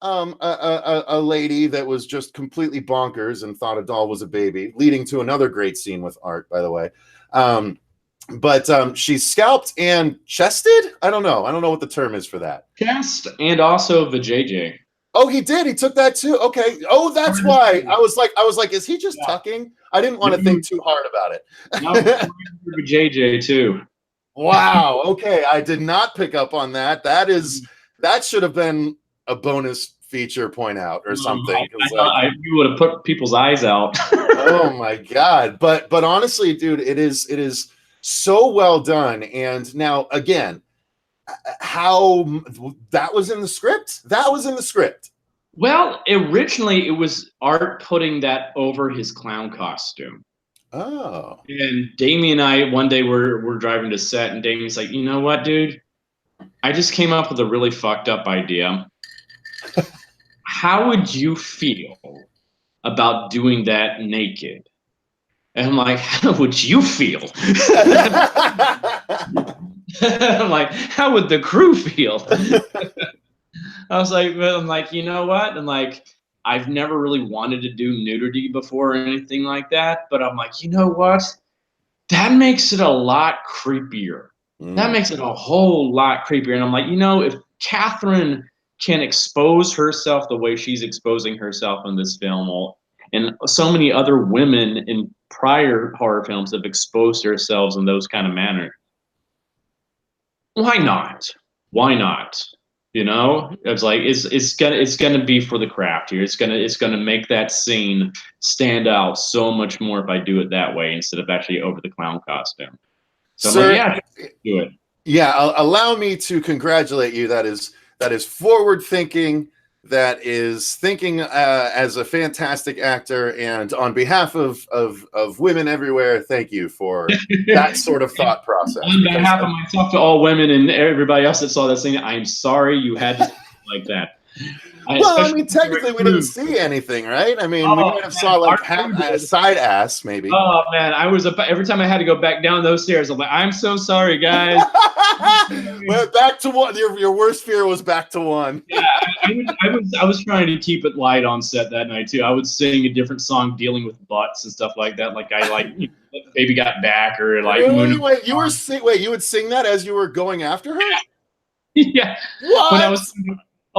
a lady that was just completely bonkers and thought a doll was a baby, leading to another great scene with Art, by the way. But she's scalped and chested. I don't know what the term is for that. Chest and also the JJ. Oh, he did. He took that too. Okay. Oh, that's why I was like, is he just tucking? I didn't want to think too hard about it. No, the JJ too. Wow. Okay, I did not pick up on that. That should have been a bonus feature point out or something. You would have put people's eyes out. Oh my God. But honestly, dude, it is so well done. And now again, how that was in the script? That was in the script. Well, originally it was Art putting that over his clown costume. Oh. And Damien and I one day we're driving to set, and Damien's like, you know what, dude? I just came up with a really fucked up idea. How would you feel about doing that naked? And I'm like, how would you feel? I'm like, how would the crew feel? I'm like, you know what? And like, I've never really wanted to do nudity before or anything like that. But I'm like, you know what? That makes it a lot creepier. That makes it a whole lot creepier. And I'm like, if Catherine can expose herself the way she's exposing herself in this film, and so many other women in prior horror films have exposed themselves in those kind of manner, why not? Why not? You know, it's like it's gonna be for the craft here. It's gonna make that scene stand out so much more if I do it that way instead of actually over the clown costume. So I'm like, Sir, yeah, do it. yeah, allow me to congratulate you. That is forward thinking. That is thinking as a fantastic actor. And on behalf of women everywhere, thank you for that sort of thought process. On Because behalf of myself to all women and everybody else that saw that scene, I'm sorry you had to like that. well, I Especially mean, technically, we didn't see anything, right? I mean, we oh, might have man, saw like our crew a did. side ass, maybe. Oh man, I was every time I had to go back down those stairs. I'm like, I'm so sorry, guys. Well, back to one. Your worst fear was back to one. Yeah, I was trying to keep it light on set that night too. I would sing a different song dealing with butts and stuff like that. Like I like Baby Got Back or like Really? Moon. Wait, you would sing that as you were going after her? Yeah, when I What? was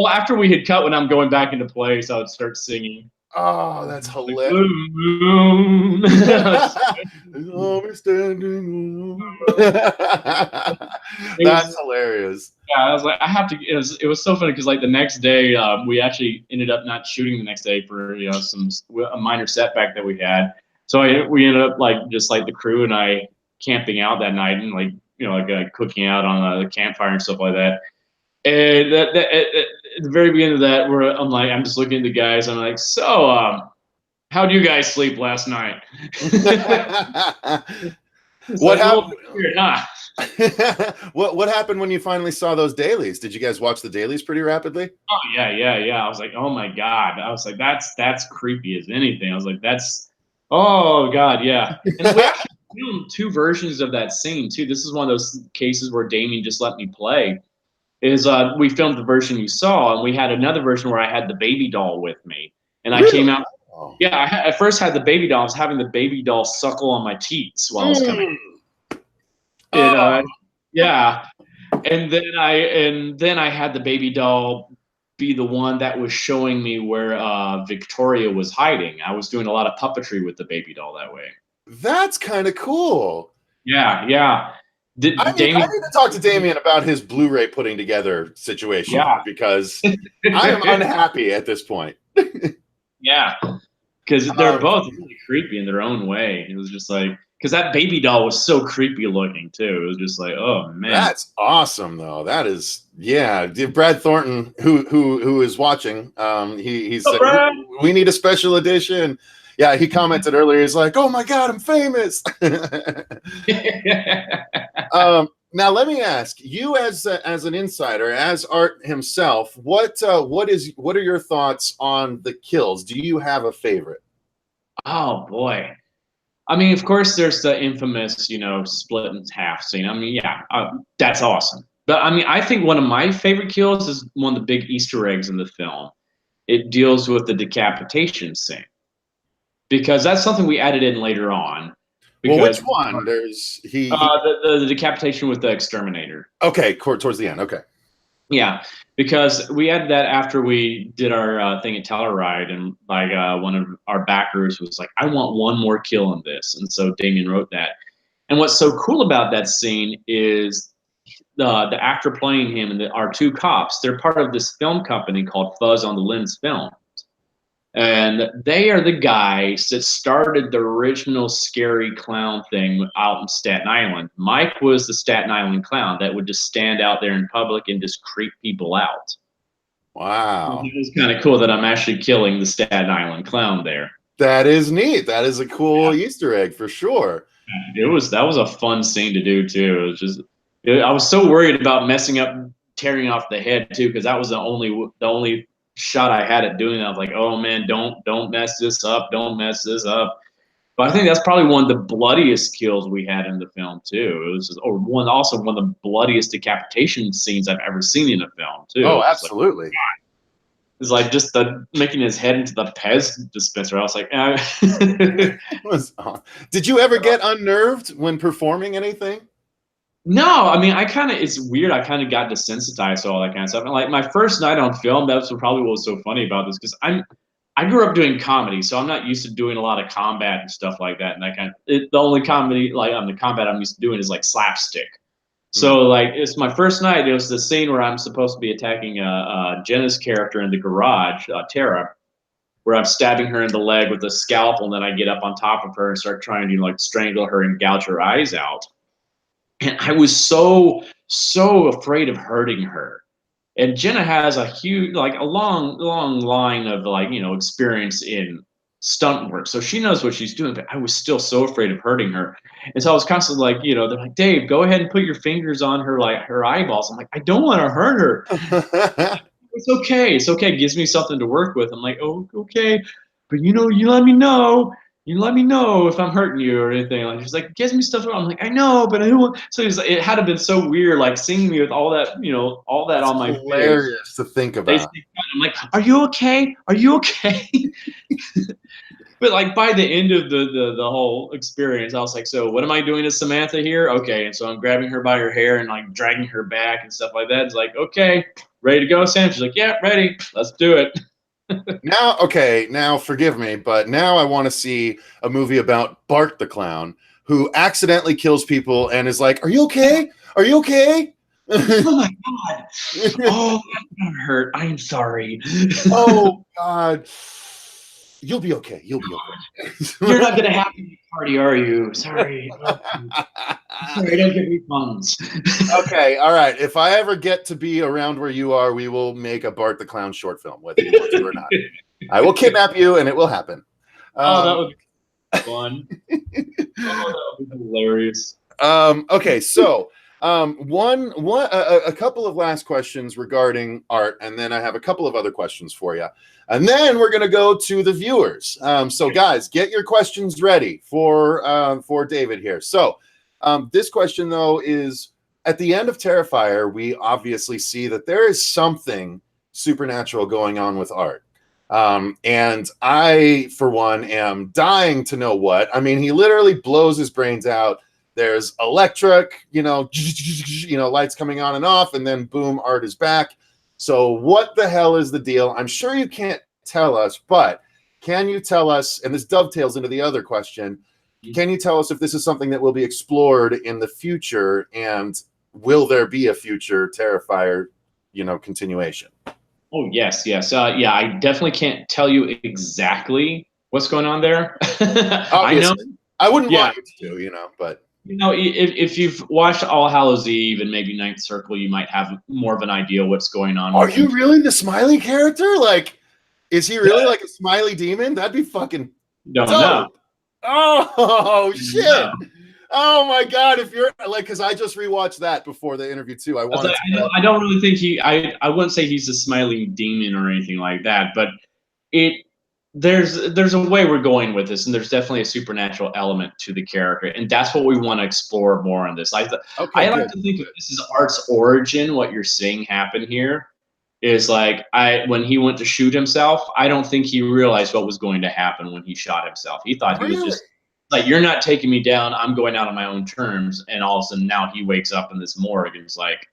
after we had cut when I'm going back into place, I would start singing. Oh, that's Like, hilarious. Blue Moon. That's hilarious. Yeah, I was like, I have to. It was so funny because like the next day, we actually ended up not shooting the next day for a minor setback that we had. So we ended up like just like the crew and I camping out that night and like cooking out on the campfire and stuff like that. And at the very beginning of that, where I'm just looking at the guys. I'm like, so how do you guys sleep last night? What happened? Weird, huh? What happened when you finally saw those dailies? Did you guys watch the dailies pretty rapidly? Oh yeah. I was like, oh my god. I was like, that's creepy as anything. I was like, oh god, yeah. And we actually filmed two versions of that scene too. This is one of those cases where Damien just let me play. We filmed the version you saw, and we had another version where I had the baby doll with me, and I came Really? out. Oh. Yeah, I first had the baby doll. I was having the baby doll suckle on my teats while I was coming. Oh. Yeah, and then I had the baby doll be the one that was showing me where Victoria was hiding. I was doing a lot of puppetry with the baby doll that way. That's kind of cool. Yeah. I need to talk to Damien about his Blu-ray putting together situation. Yeah. Because I am unhappy at this point. Yeah, because they're both really creepy in their own way. It was just like because that baby doll was so creepy looking too. It was just like, oh man, that's awesome though. That is, yeah. Brad Thornton, who is watching, he said we need a special edition. Yeah, he commented earlier. He's like, "Oh my god, I'm famous." Now let me ask you, as an insider, as Art himself, what are your thoughts on the kills? Do you have a favorite? Oh boy. I mean, of course, there's the infamous, split in half scene. I mean, yeah, that's awesome. But I mean, I think one of my favorite kills is one of the big Easter eggs in the film. It deals with the decapitation scene because that's something we added in later on. Well, which one? There's the decapitation with the exterminator. Okay, towards the end. Okay. Yeah, because we added that after we did our thing at Telluride, and like one of our backers was like, "I want one more kill in this," and so Damien wrote that. And what's so cool about that scene is the actor playing him and our two cops. They're part of this film company called Fuzz on the Lens Film. And they are the guys that started the original scary clown thing out in Staten Island. Mike was the Staten Island clown that would just stand out there in public and just creep people out. Wow. It was kind of cool that I'm actually killing the Staten Island clown there. That is neat. That is a cool Easter egg for sure. That was a fun scene to do too. I was so worried about messing up, tearing off the head too, because that was the only shot I had at doing that. I was like, oh man, don't mess this up. Don't mess this up. But I think that's probably one of the bloodiest kills we had in the film too. It was one of the bloodiest decapitation scenes I've ever seen in a film too. Oh, absolutely. It's like just making his head into the Pez dispenser. I was like, Did you ever get unnerved when performing anything? No, I mean, it's weird. I kind of got desensitized to all that kind of stuff. And like my first night on film, that's probably what was so funny about this because I grew up doing comedy, so I'm not used to doing a lot of combat and stuff like that. And the only comedy like on the combat I'm used to doing is like slapstick. So like it's my first night. It was the scene where I'm supposed to be attacking Jenna's character in the garage, Tara, where I'm stabbing her in the leg with a scalpel, and then I get up on top of her and start trying to like strangle her and gouge her eyes out. And I was so afraid of hurting her. And Jenna has a huge, like a long line of like, experience in stunt work. So she knows what she's doing, but I was still so afraid of hurting her. And so I was constantly like, they're like, Dave, go ahead and put your fingers on her, like her eyeballs. I'm like, I don't want to hurt her. It's okay. It's okay. It gives me something to work with. I'm like, oh, okay. But you let me know. You let me know if I'm hurting you or anything. Like she's like, gives me stuff. I'm like, I know, but I don't want. So it had to been so weird, like seeing me with all that, all that on my hilarious face. To think about. I'm like, are you okay? Are you okay? But like by the end of the whole experience, I was like, so what am I doing to Samantha here? Okay, and so I'm grabbing her by her hair and like dragging her back and stuff like that. It's like, okay, ready to go, Sam? She's like, yeah, ready. Let's do it. Now forgive me, but now I want to see a movie about Bart the clown who accidentally kills people and is like, "Are you okay? Are you okay?" Oh my god! Oh, that hurt. I am sorry. Oh god, you'll be okay. You'll be okay. You're not gonna have a party, are you? Sorry. Sorry, don't get refunds. Okay, all right. If I ever get to be around where you are, we will make a Bart the Clown short film, whether you want to or not. I will kidnap you, and it will happen. That would be fun. That would be hilarious. Okay, so a couple of last questions regarding art, and then I have a couple of other questions for you, and then we're gonna go to the viewers. So guys, get your questions ready for David here. So. This question, though, is at the end of Terrifier, we obviously see that there is something supernatural going on with art. And I, for one, am dying to know what. I mean, he literally blows his brains out. There's electric, lights coming on and off, and then boom, art is back. So what the hell is the deal? I'm sure you can't tell us, but can you tell us, and this dovetails into the other question, can you tell us if this is something that will be explored in the future, and will there be a future Terrifier, continuation? Oh, yes. Yeah, I definitely can't tell you exactly what's going on there. I know. I wouldn't want you to, but. If you've watched All Hallows Eve and maybe Ninth Circle, you might have more of an idea what's going on. Are you really the smiley character? Like, is he really like a smiley demon? That'd be fucking dope. No. Oh shit! No. Oh my god! If you're like, because I just rewatched that before the interview too. I don't really think I wouldn't say he's a smiley demon or anything like that, but there's a way we're going with this, and there's definitely a supernatural element to the character, and that's what we want to explore more in this. I like to think of this as art's origin. What you're seeing happen here is like when he went to shoot himself, I don't think he realized what was going to happen when he shot himself. He thought he was just like, you're not taking me down, I'm going out on my own terms. And all of a sudden now he wakes up in this morgue and it's like,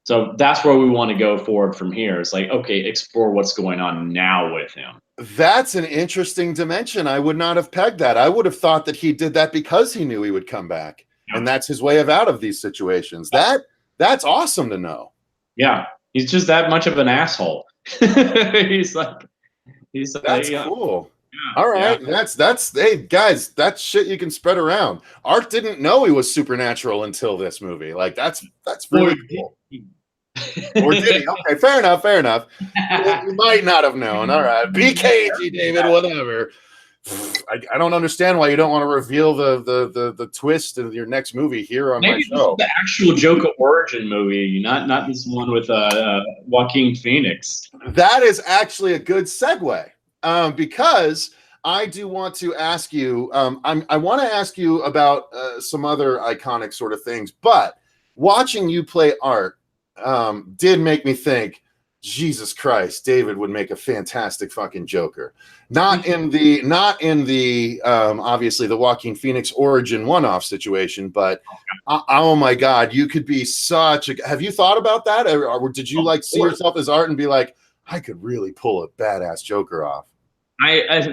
so that's where we want to go forward from here. It's like, okay, explore what's going on now with him. That's an interesting dimension. I would not have pegged that. I would have thought that he did that because he knew he would come back. Yeah. And that's his way of out of these situations. That's awesome to know. Yeah. He's just that much of an asshole. He's that's cool. Yeah, all right. Yeah. That's hey guys, that's shit you can spread around. Art didn't know he was supernatural until this movie. Like that's really cool. Or did he? Okay, fair enough. You might not have known. All right. Be cagey, David, whatever. I don't understand why you don't want to reveal the twist of your next movie here on my show. The actual Joker origin movie, not this one with Joaquin Phoenix. That is actually a good segue, because I do want to ask you. I want to ask you about some other iconic sort of things, but watching you play Art did make me think, Jesus Christ, David would make a fantastic fucking Joker. Not in the obviously the Joaquin Phoenix origin one-off situation, but oh my God, you could be such a. Have you thought about that, or did you like see yourself as Art and be like, I could really pull a badass Joker off?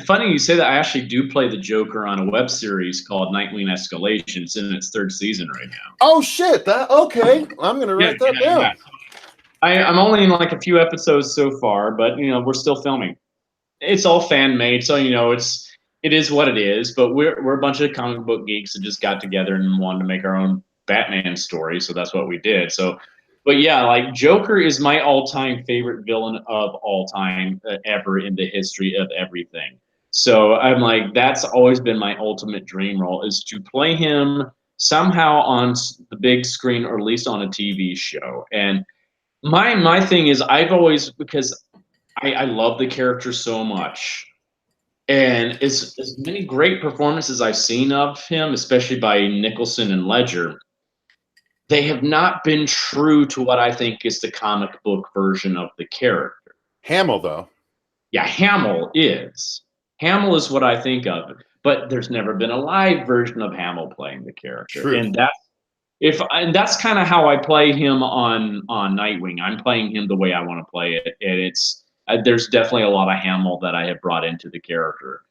Funny you say that. I actually do play the Joker on a web series called Nightwing Escalation. It's in its 3rd season right now. Oh shit! Okay. I'm gonna write that down. Yeah. I'm only in like a few episodes so far, but we're still filming. It's all fan made, so it is what it is. But we're a bunch of comic book geeks that just got together and wanted to make our own Batman story, so that's what we did. So, but yeah, like Joker is my all-time favorite villain of all time ever in the history of everything. So I'm like, that's always been my ultimate dream role, is to play him somehow on the big screen, or at least on a TV show. And my thing is, I've always, because I love the character so much. And as many great performances I've seen of him, especially by Nicholson and Ledger, they have not been true to what I think is the comic book version of the character. Hamill, though. Yeah, Hamill is. Hamill is what I think of. But there's never been a live version of Hamill playing the character. True. And that's kind of how I play him on Nightwing. I'm playing him the way I want to play it, and it's there's definitely a lot of Hamill that I have brought into the character.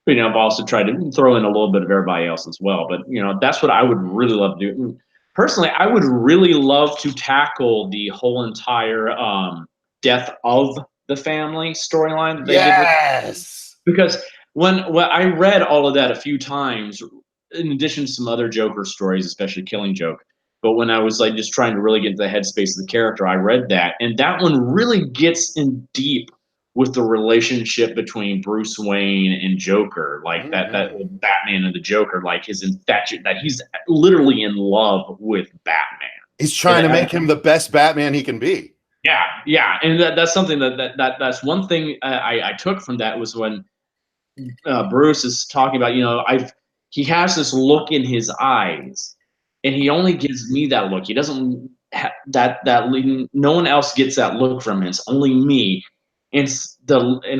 But I've also tried to throw in a little bit of everybody else as well. But that's what I would really love to do. Personally, I would really love to tackle the whole entire death of the family storyline that they did. Because when I read all of that a few times, in addition to some other Joker stories, especially Killing Joke. But when I was like just trying to really get into the headspace of the character, I read that, and that one really gets in deep with the relationship between Bruce Wayne and Joker, like that Batman and the Joker, like his infatuation, that he's literally in love with Batman. He's trying to make him the best Batman he can be. Yeah, and that's something that's one thing I took from that, was when Bruce is talking about, he has this look in his eyes, and he only gives me that look. He doesn't no one else gets that look from him. It's only me. And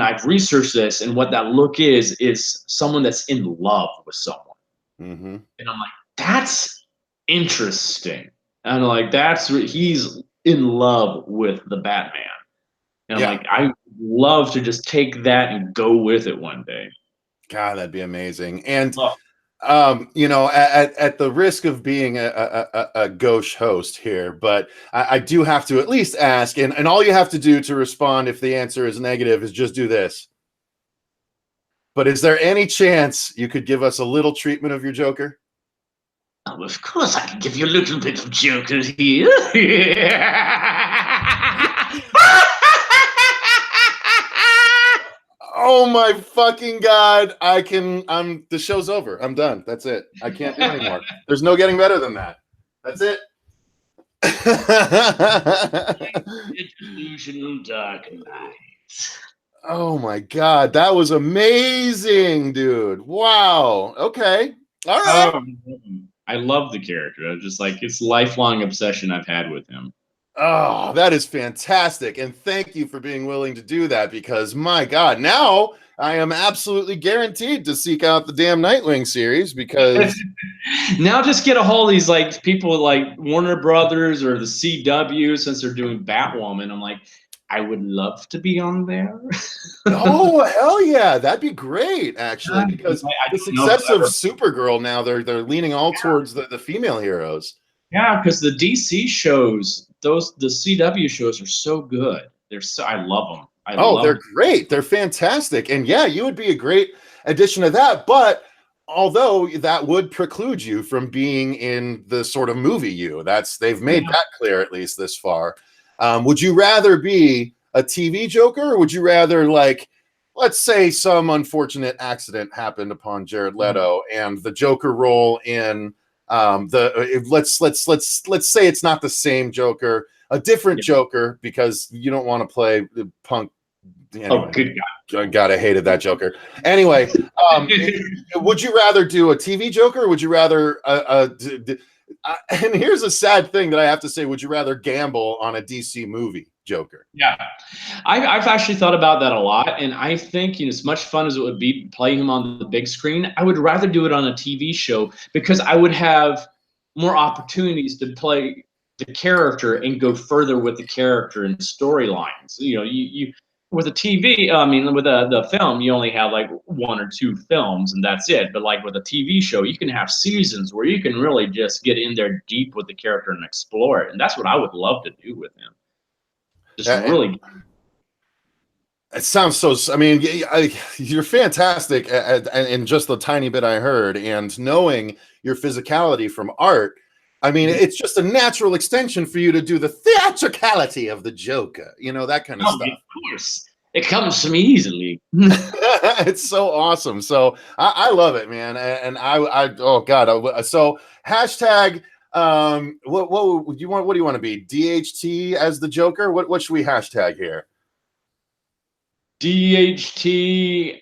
I've researched this, and what that look is someone that's in love with someone. Mm-hmm. And I'm like, that's interesting. And I'm like, he's in love with the Batman. And I'm like, I love to just take that and go with it one day. God, that'd be amazing. And at the risk of being a gauche host here, but I do have to at least ask, and all you have to do to respond if the answer is negative is just do this. But is there any chance you could give us a little treatment of your Joker? Oh, of course I can give you a little bit of Joker here. Oh my fucking God. The show's over. I'm done. That's it. I can't do anymore. There's no getting better than that. That's it. Delusional dark night. Oh my God. That was amazing, dude. Wow. Okay. All right. I love the character. Just like, it's a lifelong obsession I've had with him. Oh, that is fantastic. And thank you for being willing to do that, because my God, now I am absolutely guaranteed to seek out the damn Nightwing series, because now just get a hold of these like people like Warner Brothers or the CW, since they're doing Batwoman. I'm like, I would love to be on there. Oh, hell yeah. That'd be great, actually, because the success of Supergirl now, they're leaning all towards the female heroes. Yeah, because the DC shows, the CW shows are so good. I love them. They're great. They're fantastic. And yeah, you would be a great addition to that. But although that would preclude you from being in the sort of movie they've made that clear, at least this far. Would you rather be a TV Joker, or would you rather, like, let's say some unfortunate accident happened upon Jared Leto and the Joker role in let's say it's not the same Joker, a different Joker, because you don't want to play the punk. Anyway, oh, good God. God, I hated that Joker. Anyway, would you rather do a TV Joker, or would you rather and here's a sad thing that I have to say, would you rather gamble on a DC movie Joker? Yeah, I've actually thought about that a lot, and I think as much fun as it would be playing him on the big screen, I would rather do it on a TV show, because I would have more opportunities to play the character and go further with the character and storylines. with a TV, I mean, with the film, you only have like 1 or 2 films, and that's it. But like with a TV show, you can have seasons where you can really just get in there deep with the character and explore it, and that's what I would love to do with him. Just really. It sounds so. I mean, you're fantastic in just the tiny bit I heard, and knowing your physicality from art. I mean, it's just a natural extension for you to do the theatricality of the Joker, you know, that kind of stuff. Of course, it comes to me easily. It's so awesome. So I love it, man. And I oh God. So hashtag. What do you want to be? DHT as the Joker? What should we hashtag here? DHT.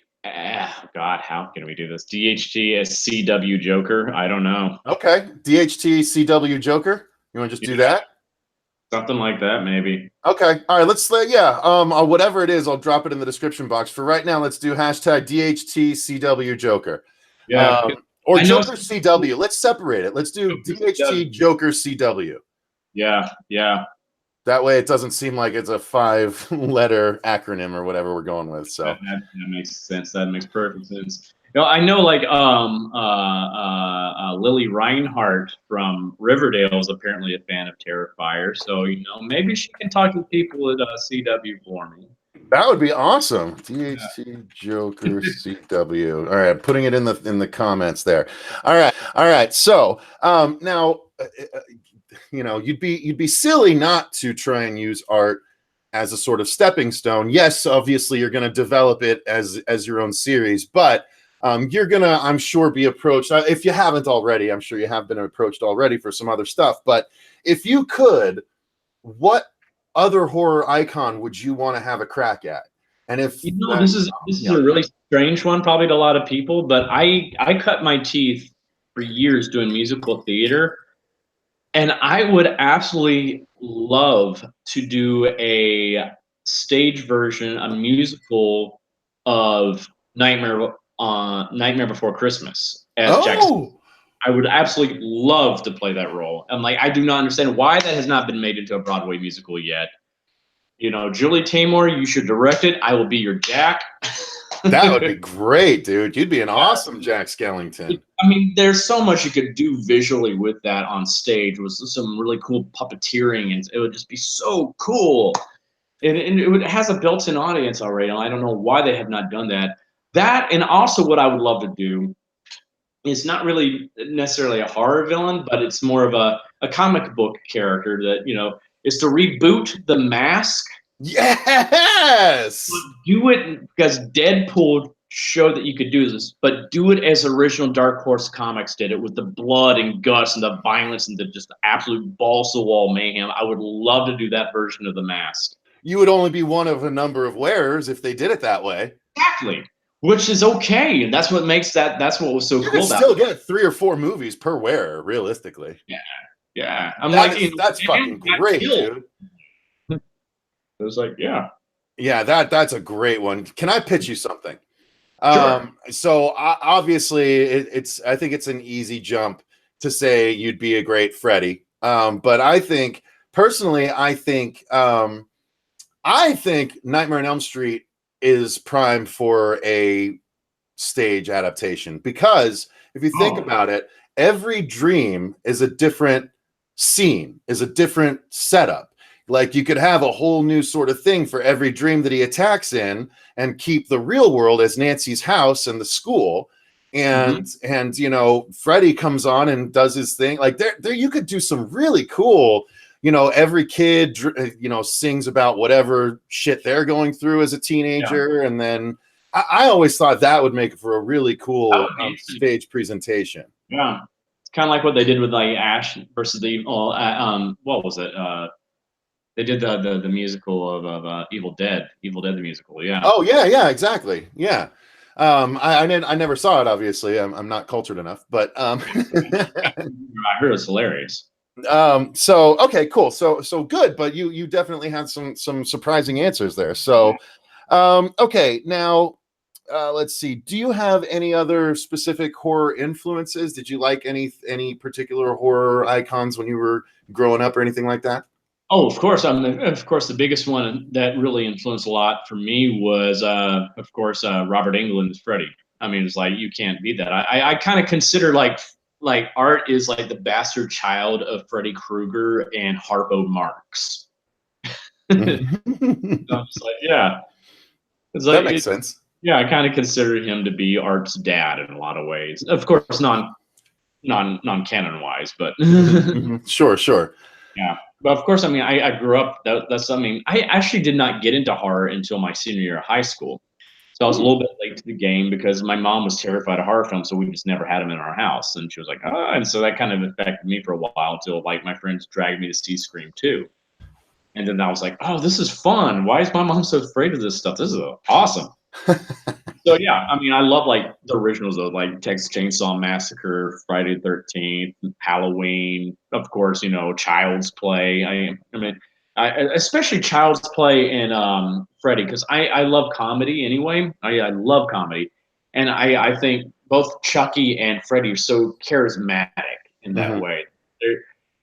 God, how can we do this? DHT as CW Joker. I don't know. Okay, DHT CW Joker. You want to just do that? Something like that, maybe. Okay. All right. Let's whatever it is, I'll drop it in the description box. For right now, let's do hashtag DHT CW Joker. Yeah. Or Joker CW. Let's separate it. Let's do DHT Joker CW. Yeah. Yeah. That way, it doesn't seem like it's a 5-letter acronym or whatever we're going with. So that makes sense. That makes perfect sense. You know, I know like Lily Reinhardt from Riverdale is apparently a fan of Terrifier, so you know maybe she can talk to people at CW for me. That would be awesome. DHT Joker CW. All right, I'm putting it in the comments there. All right. So now. You know, you'd be silly not to try and use art as a sort of stepping stone. Yes, obviously you're going to develop it as your own series, but you're going to, I'm sure, be approached. If you haven't already, I'm sure you have been approached already for some other stuff. But if you could, what other horror icon would you want to have a crack at? And if you know, this is a really strange one, probably to a lot of people, but I cut my teeth for years doing musical theater. And I would absolutely love to do a stage version, a musical of Nightmare Before Christmas as Jackson. I would absolutely love to play that role. And like, I do not understand why that has not been made into a Broadway musical yet. You know, Julie Taymor, you should direct it. I will be your Jack. That would be great, dude. You'd be an awesome Jack Skellington. I mean, there's so much you could do visually with that on stage with some really cool puppeteering, and it would just be so cool. And it has a built-in audience already, and I don't know why they have not done that. That, and also what I would love to do is not really necessarily a horror villain, but it's more of a comic book character that, you know, is to reboot The Mask. Yes! Do it because Deadpool showed that you could do this, but do it as original Dark Horse Comics did it, with the blood and guts and the violence and the just absolute balls-to-wall mayhem. I would love to do that version of The Mask. You would only be one of a number of wearers if they did it that way. Exactly. Which is okay, and that's what makes that's what was so cool about it. You still get 3 or 4 movies per wearer, realistically. Yeah. That's fucking great, dude. It was like, yeah, that's a great one. Can I pitch you something? Sure. So obviously, I think it's an easy jump to say you'd be a great Freddy. But I think personally, I think Nightmare on Elm Street is primed for a stage adaptation, because if you think about it, every dream is a different scene, is a different setup. Like, you could have a whole new sort of thing for every dream that he attacks in, and keep the real world as Nancy's house and the school. And you know, Freddy comes on and does his thing. Like, there you could do some really cool, you know, every kid, you know, sings about whatever shit they're going through as a teenager. And then I always thought that would make it for a really cool stage presentation. Yeah. It's kind of like what they did with like Ash versus the what was it? They did the musical of Evil Dead the musical. Yeah. Oh yeah, exactly. Yeah. I never saw it, obviously. I'm not cultured enough, but I heard it's hilarious. So okay, cool. So good, but you definitely had some surprising answers there. So okay, now let's see. Do you have any other specific horror influences? Did you like any particular horror icons when you were growing up or anything like that? Oh, of course. Of course, the biggest one that really influenced a lot for me was, of course, Robert Englund's Freddy. I mean, it's like you can't beat that. I kind of consider like Art is like the bastard child of Freddy Krueger and Harpo Marx. I'm just like, yeah, it's That like makes sense. yeah, I kind of consider him to be Art's dad in a lot of ways. Of course, non canon wise, but Sure, sure. yeah. But of course, I mean, I grew up. That's something I actually did not get into horror until my senior year of high school. So I was a little bit late to the game because my mom was terrified of horror films, so we just never had them in our house. And she was like, "Ah," and so that kind of affected me for a while until like my friends dragged me to see Scream 2. And then I was like, "Oh, this is fun. Why is my mom so afraid of this stuff? This is awesome." So yeah, I mean, I love like the originals though, like Texas Chainsaw Massacre, Friday the 13th, Halloween, of course, you know, Child's Play. I mean, especially Child's Play and Freddy, because I love comedy anyway. I love comedy, and I think both Chucky and Freddy are so charismatic in that Hmm. way.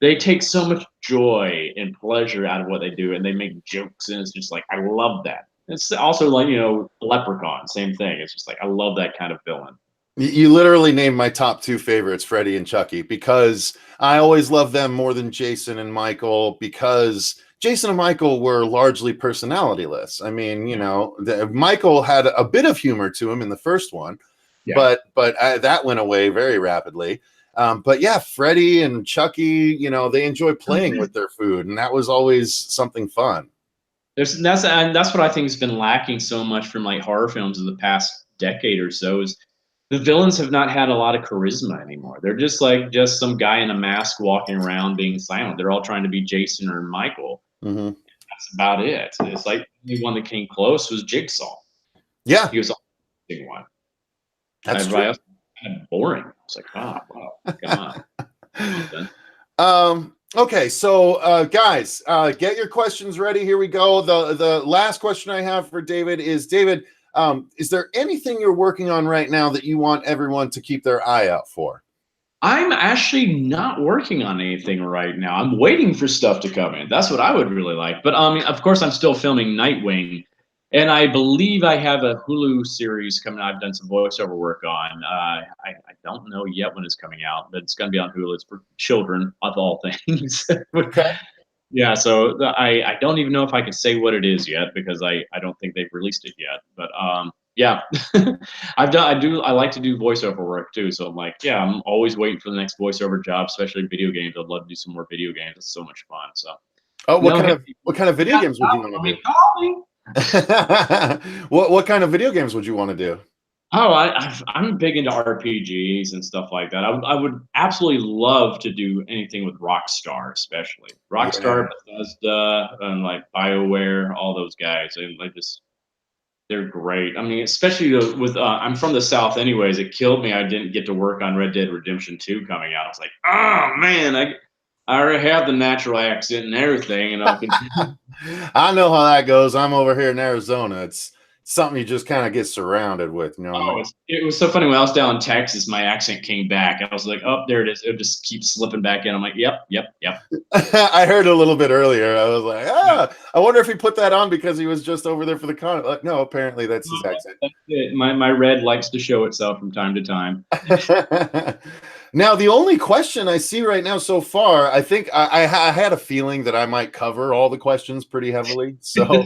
They take so much joy and pleasure out of what they do, and they make jokes, and it's just like I love that. It's also like, you know, Leprechaun, same thing. It's just like I love that kind of villain. You literally named my top two favorites, Freddy and Chucky, because I always loved them more than Jason and Michael, because Jason and Michael were largely personalityless. I mean, you know, Michael had a bit of humor to him in the first one, Yeah. but that went away very rapidly. But yeah, Freddy and Chucky, you know, they enjoy playing with their food, and that was always something fun. That's what I think has been lacking so much from like horror films of the past decade or so is the villains have not had a lot of charisma anymore. They're just some guy in a mask walking around being silent. They're all trying to be Jason or Michael. Hmm. That's about it. It's like the one that came close was Jigsaw. Yeah, He was the big one. that's Everybody true. else kind of boring. It's like, oh, wow, come on, something. Okay, so guys, get your questions ready. Here we go. The last question I have for David is, David, is there anything you're working on right now that you want everyone to keep their eye out for? I'm actually not working on anything right now. I'm waiting for stuff to come in. That's what I would really like. But of course, I'm still filming Nightwing, and I believe I have a Hulu series coming out. I've done some voiceover work on. I don't know yet when it's coming out, but it's going to be on Hulu. It's for children of all things. Okay. Yeah, so I don't even know if I can say what it is yet because I don't think they've released it yet. But yeah, I like to do voiceover work too. So I'm like, yeah, I'm always waiting for the next voiceover job, especially video games. I'd love to do some more video games. It's so much fun. So Oh, no, hey, what kind of video games would you want to call me. do? What kind of video games would you want to do? Oh, I'm big into RPGs and stuff like that. I would absolutely love to do anything with Rockstar, especially Yeah. Rockstar, Bethesda, and like BioWare, all those guys. And like just they're great. I mean, especially with I'm from the South, anyways. It killed me. I didn't get to work on Red Dead Redemption 2 coming out. I was like, oh man, I already have the natural accent and everything, and I can. I know how that goes. I'm over here in Arizona. It's something you just kind of get surrounded with. You know what I Oh, mean? it was so funny when I was down in Texas. My accent came back, and I was like, "Oh, there it is." It just keeps slipping back in. I'm like, "Yep, yep, yep." I heard a little bit earlier. I was like, Yeah. I wonder if he put that on because he was just over there for the con. Like, no, apparently that's his accent. That's it. My red likes to show itself from time to time. Now, the only question I see right now so far, I think I had a feeling that I might cover all the questions pretty heavily. So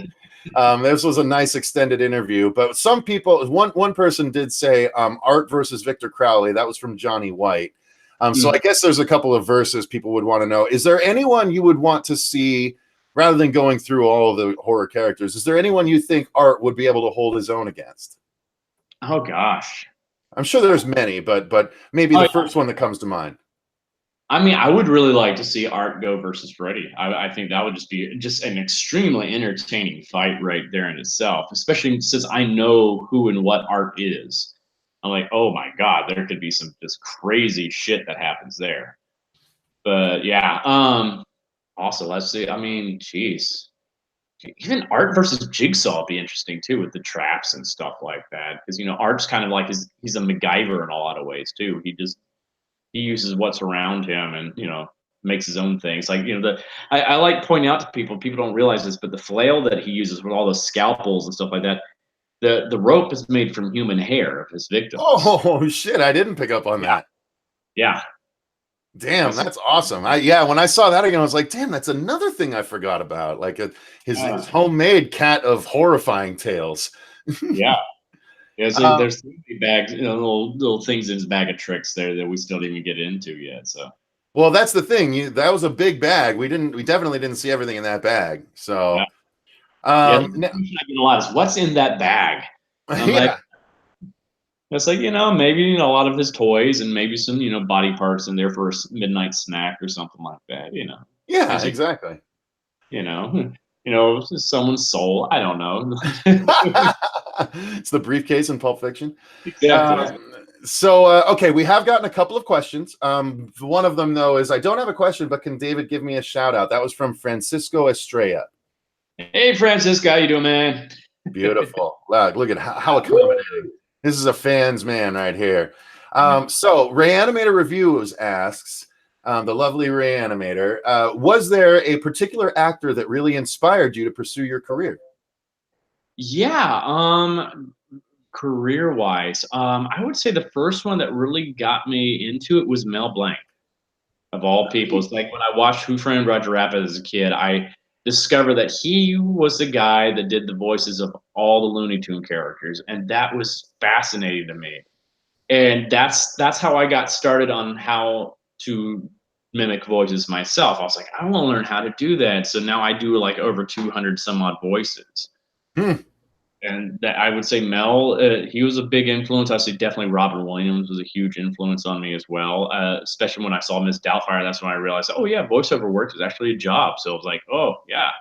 this was a nice extended interview. But some people, one person did say Art versus Victor Crowley. That was from Johnny White. So I guess there's a couple of verses people would want to know. Is there anyone you would want to see, rather than going through all of the horror characters, is there anyone you think Art would be able to hold his own against? Oh gosh. I'm sure there's many, but maybe Oh, the yeah. first one that comes to mind. I mean, I would really like to see Art go versus Freddy. I think that would just be just an extremely entertaining fight right there in itself, especially since I know who and what Art is. I'm like, oh my god, there could be some just crazy shit that happens there. But yeah, also let's see. I mean, geez, even Art versus Jigsaw would be interesting too with the traps and stuff like that. Because you know, Art's kind of like he's a MacGyver in a lot of ways too. He uses what's around him, and you know. makes his own things. Like, I like pointing out to people, people don't realize this, but the flail that he uses with all the scalpels and stuff like that, the rope is made from human hair of his victims. Oh shit! I didn't pick up on Yeah, that. yeah. Damn, that's awesome. Yeah, when I saw that again, I was like, damn, that's another thing I forgot about. Like his homemade cat of horrifying tales. Yeah. Yeah, so Um, there's bags, little things in his bag of tricks there that we still didn't even get into yet. So well, that's the thing. That was a big bag. We definitely didn't see everything in that bag. yeah, So, yeah. now, I get a lot is what's in that bag. And I'm like, yeah, it's like maybe a lot of his toys and maybe some body parts in there for a midnight snack or something like that. yeah, As you exactly. you know, someone's soul. I don't know. It's the briefcase in Pulp Fiction. Exactly. Okay, we have gotten a couple of questions. One of them, though, is I don't have a question, but can David give me a shout out? That was from Francisco Estrella. Hey, Francisco, how you doing, man? Beautiful. Wow, look at how accommodating. This is a fan's man right here. So, Reanimator Reviews asks, the lovely Reanimator, was there a particular actor that really inspired you to pursue your career? Yeah, career wise, I would say the first one that really got me into it was Mel Blanc, of all people. It's like when I watched Who Framed Roger Rabbit as a kid, I discovered that he was the guy that did the voices of all the Looney Tune characters, and that was fascinating to me. And that's how I got started on how to mimic voices myself. I was like, I want to learn how to do that. So now I do like over 200 some odd voices. Hmm. And that I would say Mel, he was a big influence. I say definitely Robin Williams was a huge influence on me as well. Especially when I saw Miss Doubtfire, that's when I realized, oh yeah, voiceover work is actually a job. So I was like, oh yeah,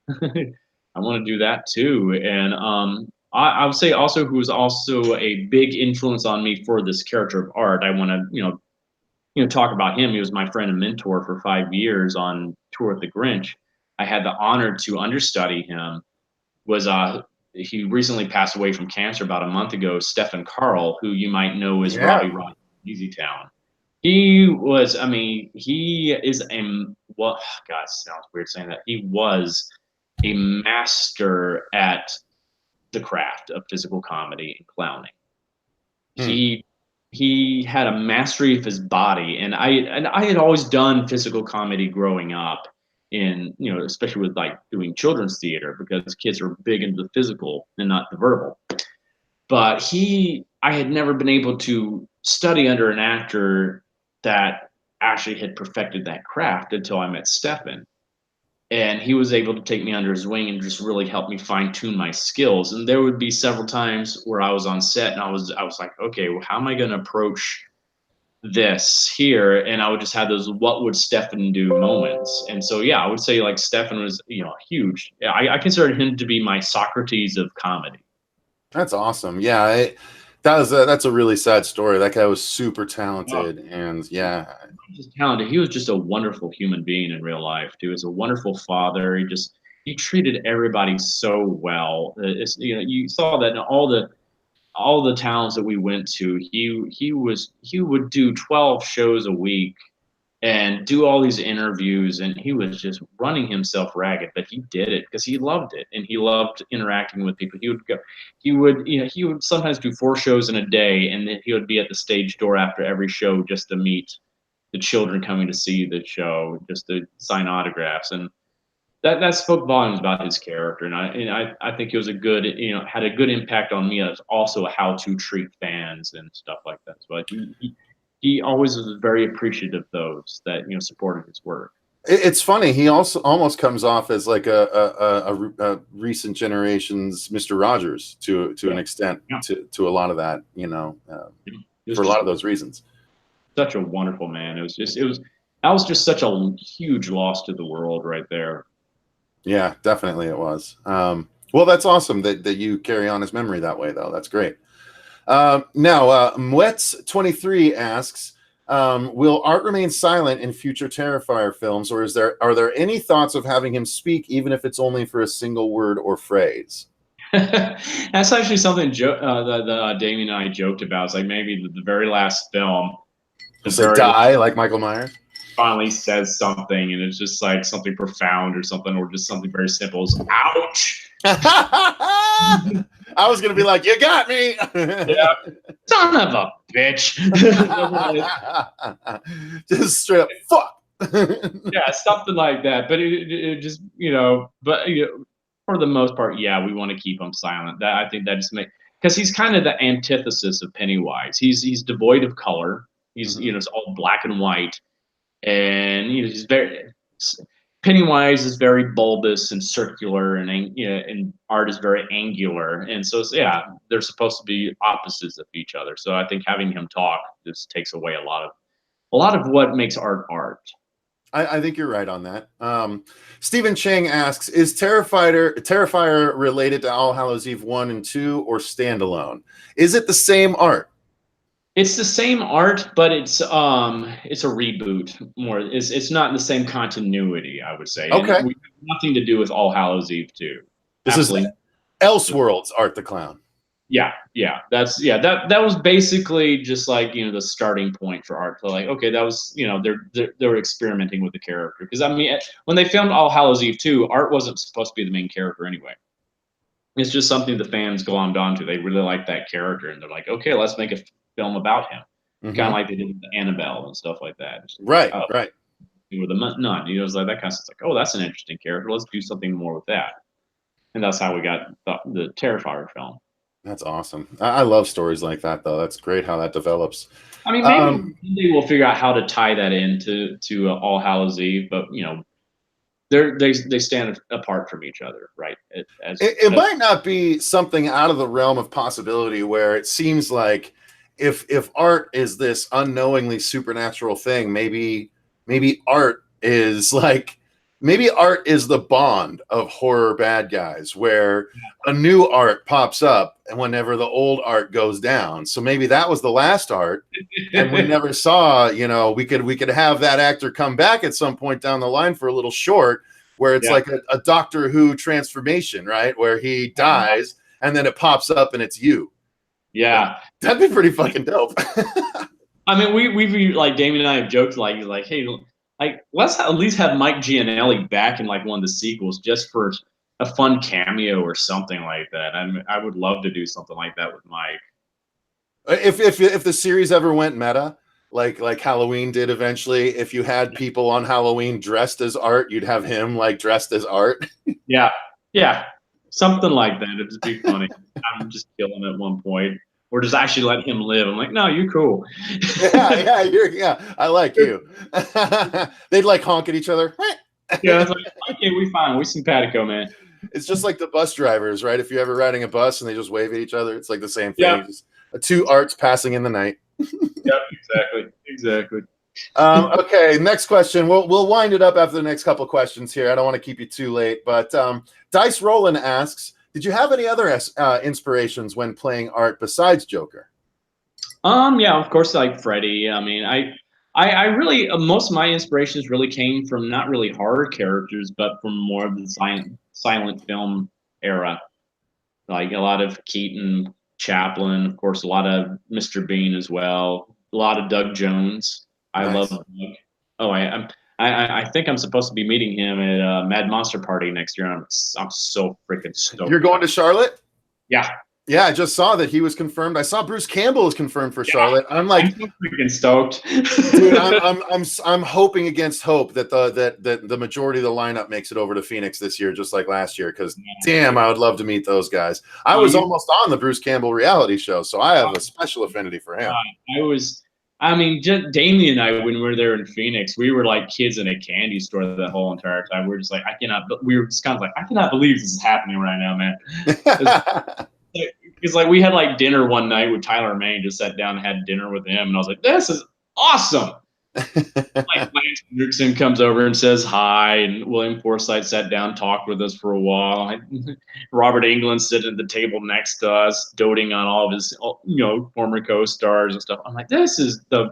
I want to do that too. And I would say also who was also a big influence on me for this character of Art. I want to talk about him. He was my friend and mentor for 5 years on tour with the Grinch. I had the honor to understudy him. Was He recently passed away from cancer about a month ago. Stephen Carl, who you might know as Yeah. Robbie Rod from Easy Town. He was. I mean, he is a well. God, sounds weird saying that. He was a master at the craft of physical comedy and clowning. Hmm. He had a mastery of his body, and I had always done physical comedy growing up, in especially with like doing children's theater because kids are big into the physical and not the verbal. But I had never been able to study under an actor that actually had perfected that craft until I met Stefan. And he was able to take me under his wing and just really help me fine tune my skills. And there would be several times where I was on set and I was like, okay, well, how am I going to approach this here? And I would just have those what would Stefan do moments. And so yeah, I would say like Stefan was huge. I consider him to be my Socrates of comedy. That's awesome. Yeah, that's a really sad story. That guy was super talented, and yeah, Just talented. He was just a wonderful human being in real life too. He was a wonderful father. He treated everybody so well. You saw that in all the towns that we went to. He would do 12 shows a week and do all these interviews, and he was just running himself ragged, but he did it because he loved it and he loved interacting with people. He would sometimes do 4 shows in a day, and then he would be at the stage door after every show just to meet the children coming to see the show, just to sign autographs. And that spoke volumes about his character. And I think he was had a good impact on me as also how to treat fans and stuff like that. So he always was very appreciative of those that supported his work. it's funny. He also almost comes off as like a recent generation's Mr. Rogers to an extent, Yeah. to a lot of that, for a lot of those reasons. Such a wonderful man. That was just such a huge loss to the world right there. Yeah, definitely it was. Well, that's awesome that you carry on his memory that way, though. That's great. Now, Mwets23 asks, will Art remain silent in future Terrifier films, or are there any thoughts of having him speak, even if it's only for a single word or phrase? That's actually something Damien and I joked about. It's like maybe the very last film. Just like die like Michael Myers? finally says something, and it's just like something profound or something, or just something very simple as "ouch." I was gonna be like, "You got me." Yeah, son of a bitch. Just straight up, fuck. Yeah, something like that. But it just, for the most part, yeah, we want to keep him silent. That I think that just makes, because he's kind of the antithesis of Pennywise. He's devoid of color. He's it's all black and white, and he's very. Pennywise is very bulbous and circular, and art is very angular, and so yeah, they're supposed to be opposites of each other. So I think having him talk just takes away a lot of what makes art art. I think you're right on that. Stephen Chang asks, is Terrifier related to All Hallows Eve 1 and 2 or standalone? Is it the same art? It's the same art, but it's a reboot more. It's not in the same continuity, I would say. Okay. And we have nothing to do with All Hallows Eve 2. This is Elseworlds Art the Clown. Yeah. That was basically just like, the starting point for art. So like, okay, that was, they were experimenting with the character, because I mean, when they filmed All Hallows Eve 2, Art wasn't supposed to be the main character anyway. It's just something the fans glommed onto. They really like that character, and they're like, okay, let's make a film about him, kind of like they did with Annabelle and stuff like that. Right. With the nun, it was like that kind of stuff. Like, oh, that's an interesting character. Let's do something more with that, and that's how we got the Terrifier film. That's awesome. I love stories like that, though. That's great how that develops. I mean, maybe we'll figure out how to tie that into All Hallows Eve, but they stand apart from each other, right? It might not be something out of the realm of possibility, where it seems like if art is this unknowingly supernatural thing, maybe art is the Bond of horror bad guys, where a new art pops up and whenever the old art goes down. So maybe that was the last art, and we never saw. We could have that actor come back at some point down the line for a little short, where it's like a Doctor Who transformation, right? Where he dies and then it pops up and it's you. Yeah, that'd be pretty fucking dope. I mean, we've like Damien and I have joked like, hey, like let's at least have Mike Gianelli back in like one of the sequels just for a fun cameo or something like that. I would love to do something like that with Mike. If the series ever went meta, like Halloween did eventually, if you had people on Halloween dressed as Art, you'd have him like dressed as Art. Yeah, something like that. It'd just be funny. I'm just kill him at one point, or just actually let him live. I'm like, no, you're cool. yeah, I like you. They'd like honk at each other. Yeah, it's like, okay, we fine. We simpatico, man. It's just like the bus drivers, right? If you're ever riding a bus and they just wave at each other, it's like the same thing. Yeah. Just two Arts passing in the night. Yep, exactly. Okay, next question. We'll wind it up after the next couple of questions here. I don't want to keep you too late, but Dice Roland asks, did you have any other inspirations when playing Art besides Joker? Yeah, of course, like Freddy. I mean, I really most of my inspirations really came from not really horror characters, but from more of the silent film era, like a lot of Keaton, Chaplin, of course, a lot of Mr. Bean as well, a lot of Doug Jones. I love Doug. Oh, I think I'm supposed to be meeting him at a Mad Monster Party next year. I'm so freaking stoked. You're going to Charlotte? Yeah, I just saw that he was confirmed. I saw Bruce Campbell is confirmed for Charlotte. I'm like, I'm so freaking stoked, dude. I'm hoping against hope that the majority of the lineup makes it over to Phoenix this year, just like last year. Because damn, I would love to meet those guys. I was almost on the Bruce Campbell reality show, so I have a special affinity for him. I mean, just Damien and I, when we were there in Phoenix, we were like kids in a candy store the whole entire time. We were just like, we were just kind of like, I cannot believe this is happening right now, man. Because like we had like dinner one night with Tyler May, just sat down and had dinner with him, and I was like, this is awesome. Like Lance Hendrickson comes over and says hi, and William Forsythe sat down, talked with us for a while. Robert Englund sitting at the table next to us, doting on all of his former co-stars and stuff. I'm like, this is the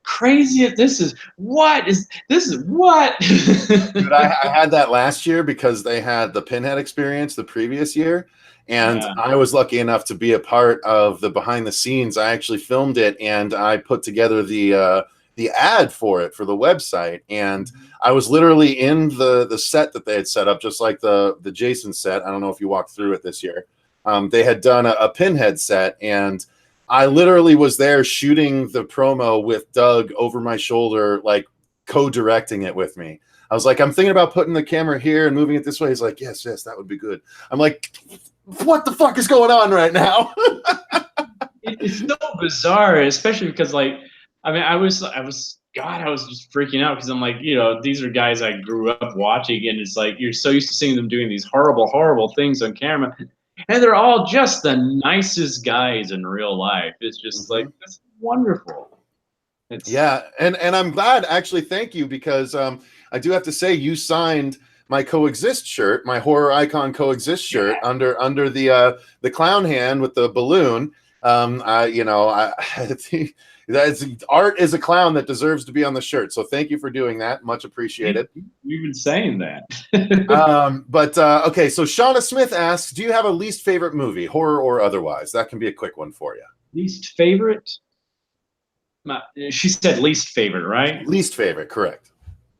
craziest. This is what. Dude, I had that last year because they had the Pinhead experience the previous year. And I was lucky enough to be a part of the behind the scenes. I actually filmed it, and I put together the the ad for it for the website, and I was literally in the set that they had set up, just like the Jason set. I don't know if you walked through it this year. They had done a Pinhead set, and I literally was there shooting the promo with Doug over my shoulder, like co-directing it with me. I was like, I'm thinking about putting the camera here and moving it this way. He's like, yes, that would be good. I'm like, what the fuck is going on right now? It's so bizarre, especially because, like, I mean, I was just freaking out because I'm like, you know, these are guys I grew up watching, and it's like you're so used to seeing them doing these horrible things on camera, and they're all just the nicest guys in real life. It's just like, it's wonderful. Yeah, and I'm glad, actually. Thank you, because I do have to say, you signed my Coexist shirt, my horror icon Coexist shirt, under the clown hand with the balloon. That's art is a clown that deserves to be on the shirt. So thank you for doing that. Much appreciated. We've been saying that. Okay. So Shauna Smith asks, do you have a least favorite movie, horror or otherwise? That can be a quick one for you. Least favorite? She said least favorite, right? Least favorite, correct.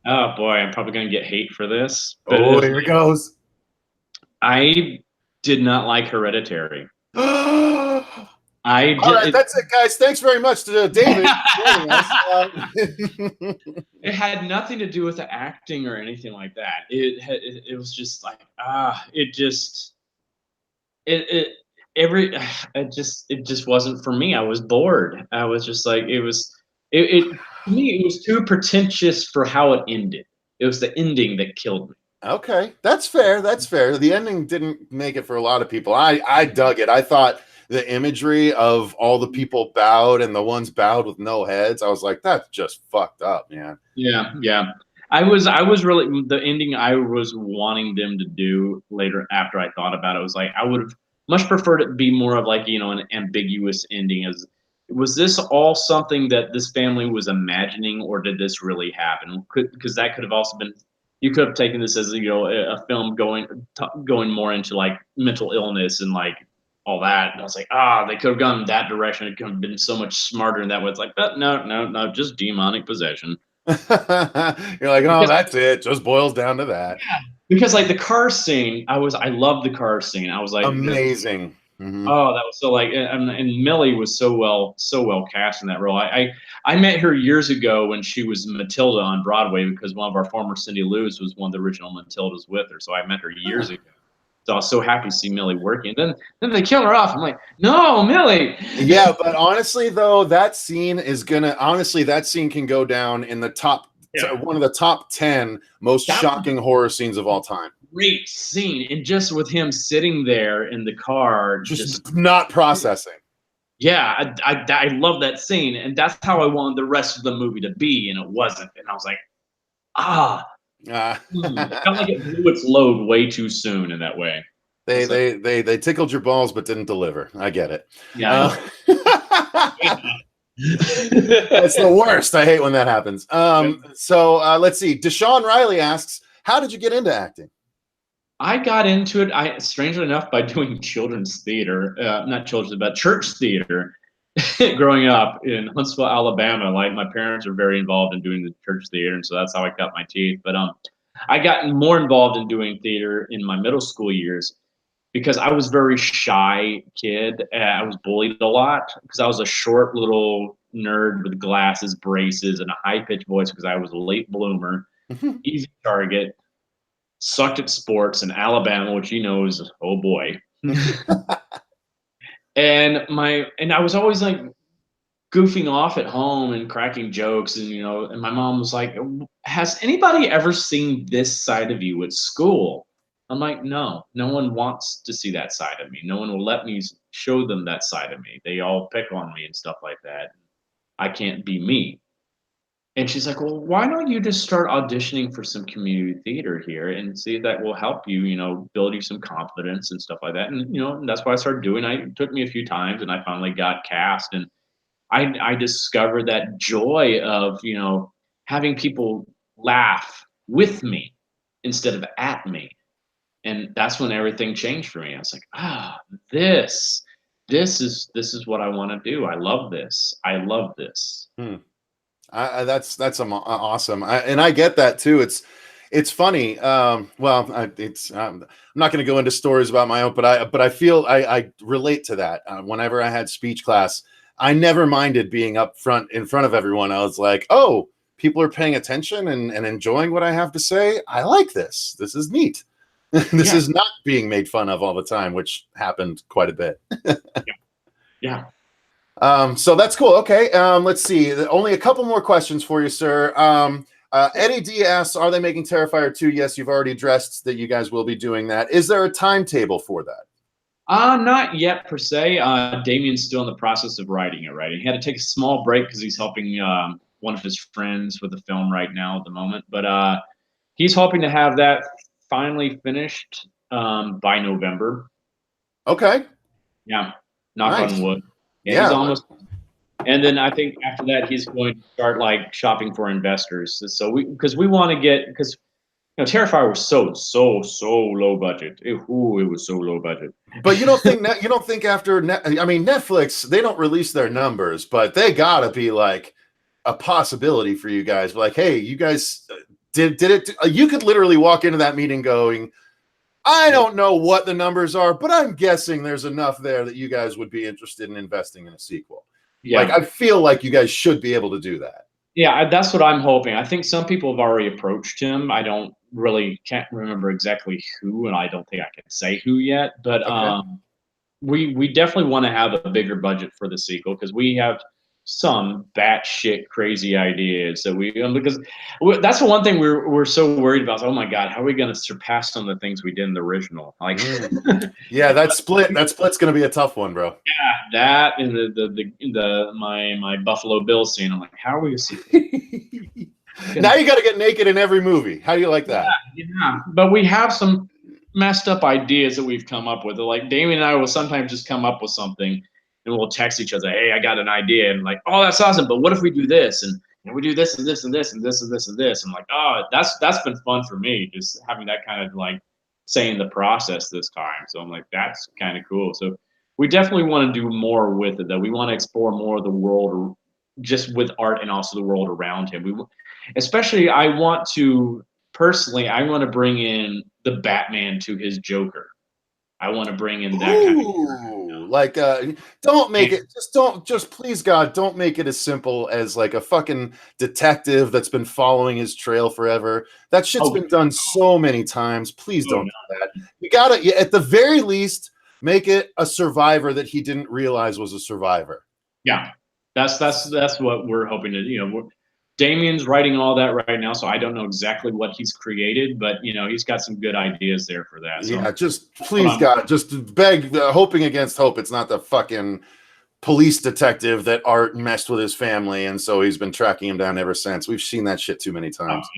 Oh boy, I'm probably gonna get hate for this. But here it goes. I did not like Hereditary. All right, that's it, guys. Thanks very much to David. It had nothing to do with the acting or anything like that. It was just like it just wasn't for me. I was bored. I was just like, to me, it was too pretentious for how it ended. It was the ending that killed me. Okay, that's fair. That's fair. The ending didn't make it for a lot of people. I dug it. I thought the imagery of all the people bowed and the ones bowed with no heads, I was like, that's just fucked up, man. Yeah. I was really, the ending I was wanting them to do later after I thought about it was like, I would have much preferred it be more of like, you know, an ambiguous ending. As was this all something that this family was imagining, or did this really happen? Because that could have also been, you could have taken this as, you know, a film going more into like mental illness and like all that. And I was like, they could have gone in that direction. It could have been so much smarter in that way. It's like, no, just demonic possession. You're like, that's it. Just boils down to that. Yeah. Because like the car scene, I love the car scene. I was like, amazing. Oh, that was so like, and Millie was so well cast in that role. I met her years ago when she was Matilda on Broadway, because one of our former Cindy Lou's was one of the original Matildas with her. So I met her years ago. So I was so happy to see Millie working. Then they kill her off. I'm like, no, Millie. Yeah, but honestly, though, that scene can go down in the top, one of the top 10 most shocking horror scenes of all time. Great scene. And just with him sitting there in the car, just not processing. Yeah, I love that scene. And that's how I wanted the rest of the movie to be. And it wasn't. And I was like, it felt like it blew its load way too soon in that way. They tickled your balls but didn't deliver. I get it. Yeah. It's the worst. I hate when that happens. So let's see. Deshaun Riley asks, how did you get into acting? I got into it, strangely enough, by doing children's theater, not children's, but church theater. Growing up in Huntsville, Alabama, like my parents are very involved in doing the church theater, and so that's how I cut my teeth. But I got more involved in doing theater in my middle school years because I was a very shy kid. I was bullied a lot because I was a short little nerd with glasses, braces, and a high-pitched voice because I was a late bloomer, easy target, sucked at sports in Alabama, which you know is, oh boy. And I was always like goofing off at home and cracking jokes, and and my mom was like, has anybody ever seen this side of you at school? I'm like, no one wants to see that side of me. No one will let me show them that side of me. They all pick on me and stuff like that. I can't be me. And she's like, well, why don't you just start auditioning for some community theater here and see if that will help you, build you some confidence and stuff like that. And, and that's what I started doing. It took me a few times and I finally got cast, and I discovered that joy of, having people laugh with me instead of at me. And that's when everything changed for me. I was like, this is what I want to do. I love this. I love this. That's awesome, and I get that too. It's funny. Well, I'm not going to go into stories about my own, but I feel I relate to that. Whenever I had speech class, I never minded being up front in front of everyone. I was like, oh, people are paying attention and enjoying what I have to say. I like this. This is neat. This Yeah. is not being made fun of all the time, which happened quite a bit. Yeah. So that's cool. Okay. Let's see. Only a couple more questions for you, sir. Eddie D asks, are they making Terrifier 2? Yes, you've already addressed that you guys will be doing that. Is there a timetable for that? Not yet per se. Damien's still in the process of writing it, right? He had to take a small break because he's helping one of his friends with the film right now at the moment. But he's hoping to have that finally finished by November. Okay. Yeah. Knock Nice. on wood. Yeah, he's Yeah. almost. And then I think after that, he's going to start like shopping for investors. So because we want to get, because Terrifier was so low budget. It was so low budget. But you don't think after I mean, Netflix, they don't release their numbers, but they gotta be like a possibility for you guys. Like, hey, you guys did it? You could literally walk into that meeting going, I don't know what the numbers are, but I'm guessing there's enough there that you guys would be interested in investing in a sequel. Yeah. Like, I feel like you guys should be able to do that. Yeah, that's what I'm hoping. I think some people have already approached him. I can't remember exactly who, and I don't think I can say who yet. But Okay. We definitely want to have a bigger budget for the sequel because we have some batshit crazy ideas that that's the one thing we're so worried about. Oh my god, how are we going to surpass some of the things we did in the original? Like, yeah, that split's going to be a tough one, bro. yeah, that and my Buffalo Bill scene. I'm like, how are we going to? Now you got to get naked in every movie. How do you like that? Yeah, but we have some messed up ideas that we've come up with. Like Damien and I will sometimes just come up with something and we'll text each other, hey, I got an idea. And like, oh, that's awesome. But what if we do this? And we do this and this and this and this and this and this. And like, oh, that's been fun for me, just having that kind of like saying the process this time. So I'm like, that's kind of cool. So we definitely want to do more with it, though. We want to explore more of the world just with art and also the world around him. Especially, I want to bring in the Batman to his Joker. I want to bring in that kind of like don't make it just please God, don't make it as simple as like a fucking detective that's been following his trail forever. That shit's been done so many times. Please don't do that. You gotta, at the very least, make it a survivor that he didn't realize was a survivor. Yeah, that's what we're hoping to. Damien's writing all that right now, so I don't know exactly what he's created, but he's got some good ideas there for that. So, yeah, just please God, just beg, hoping against hope it's not the fucking police detective that Art messed with his family, and so he's been tracking him down ever since. We've seen that shit too many times.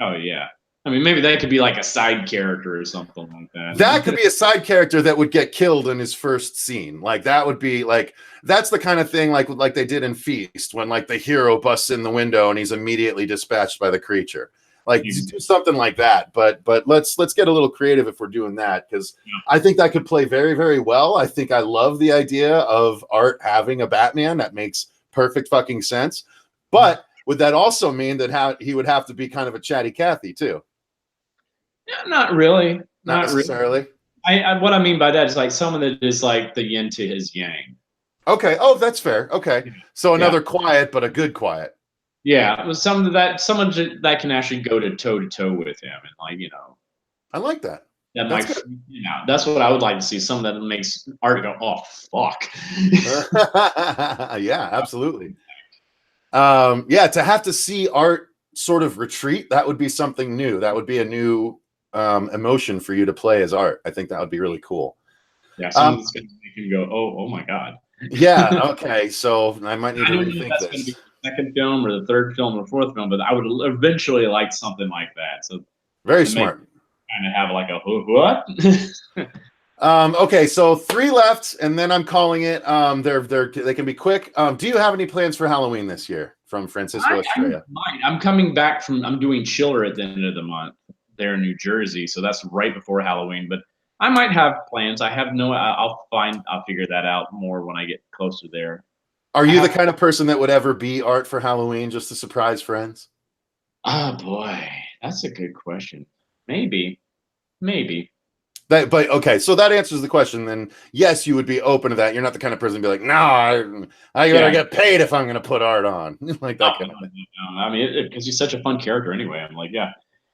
Oh yeah. I mean, maybe that could be like a side character or something like that. That could be a side character that would get killed in his first scene. Like that would be like, that's the kind of thing like they did in Feast when like the hero busts in the window and he's immediately dispatched by the creature. Like do something like that. But let's get a little creative if we're doing that, because I think that could play very, very well. I think I love the idea of Art having a Batman. That makes perfect fucking sense. But would that also mean that he would have to be kind of a chatty Cathy too? Yeah, not really. Not necessarily. Really. What I mean by that is like someone that is like the yin to his yang. Okay. Oh, that's fair. Okay. So another quiet, but a good quiet. Yeah. Someone that can actually go toe with him. And like, I like that. That's what I would like to see. Someone that makes Art go, oh, fuck. Yeah, absolutely. Yeah, to have to see Art sort of retreat, that would be something new. That would be a new emotion for you to play as Art. I think that would be really cool. Yeah, something that's going to make him go, oh my god. Yeah. Okay. So I might need to rethink that's this. Going to be the second film or the third film or fourth film, but I would eventually like something like that. So very smart. Kind of have like a what? Okay, so 3 left, and then I'm calling it. They can be quick. Do you have any plans for Halloween this year from Francisco Estrella? I'm coming back I'm doing Chiller at the end of the month there in New Jersey, so that's right before Halloween. But I might have plans. I have I'll figure that out more when I get closer there. Are you the kind of person that would ever be art for Halloween just to surprise friends? Oh boy, that's a good question. Maybe, maybe. But okay, so that answers the question. Then yes, you would be open to that. You're not the kind of person to be like, no, I gotta get paid if I'm gonna put art on like that kind of thing. No. I mean, because he's such a fun character anyway. I'm like, yeah.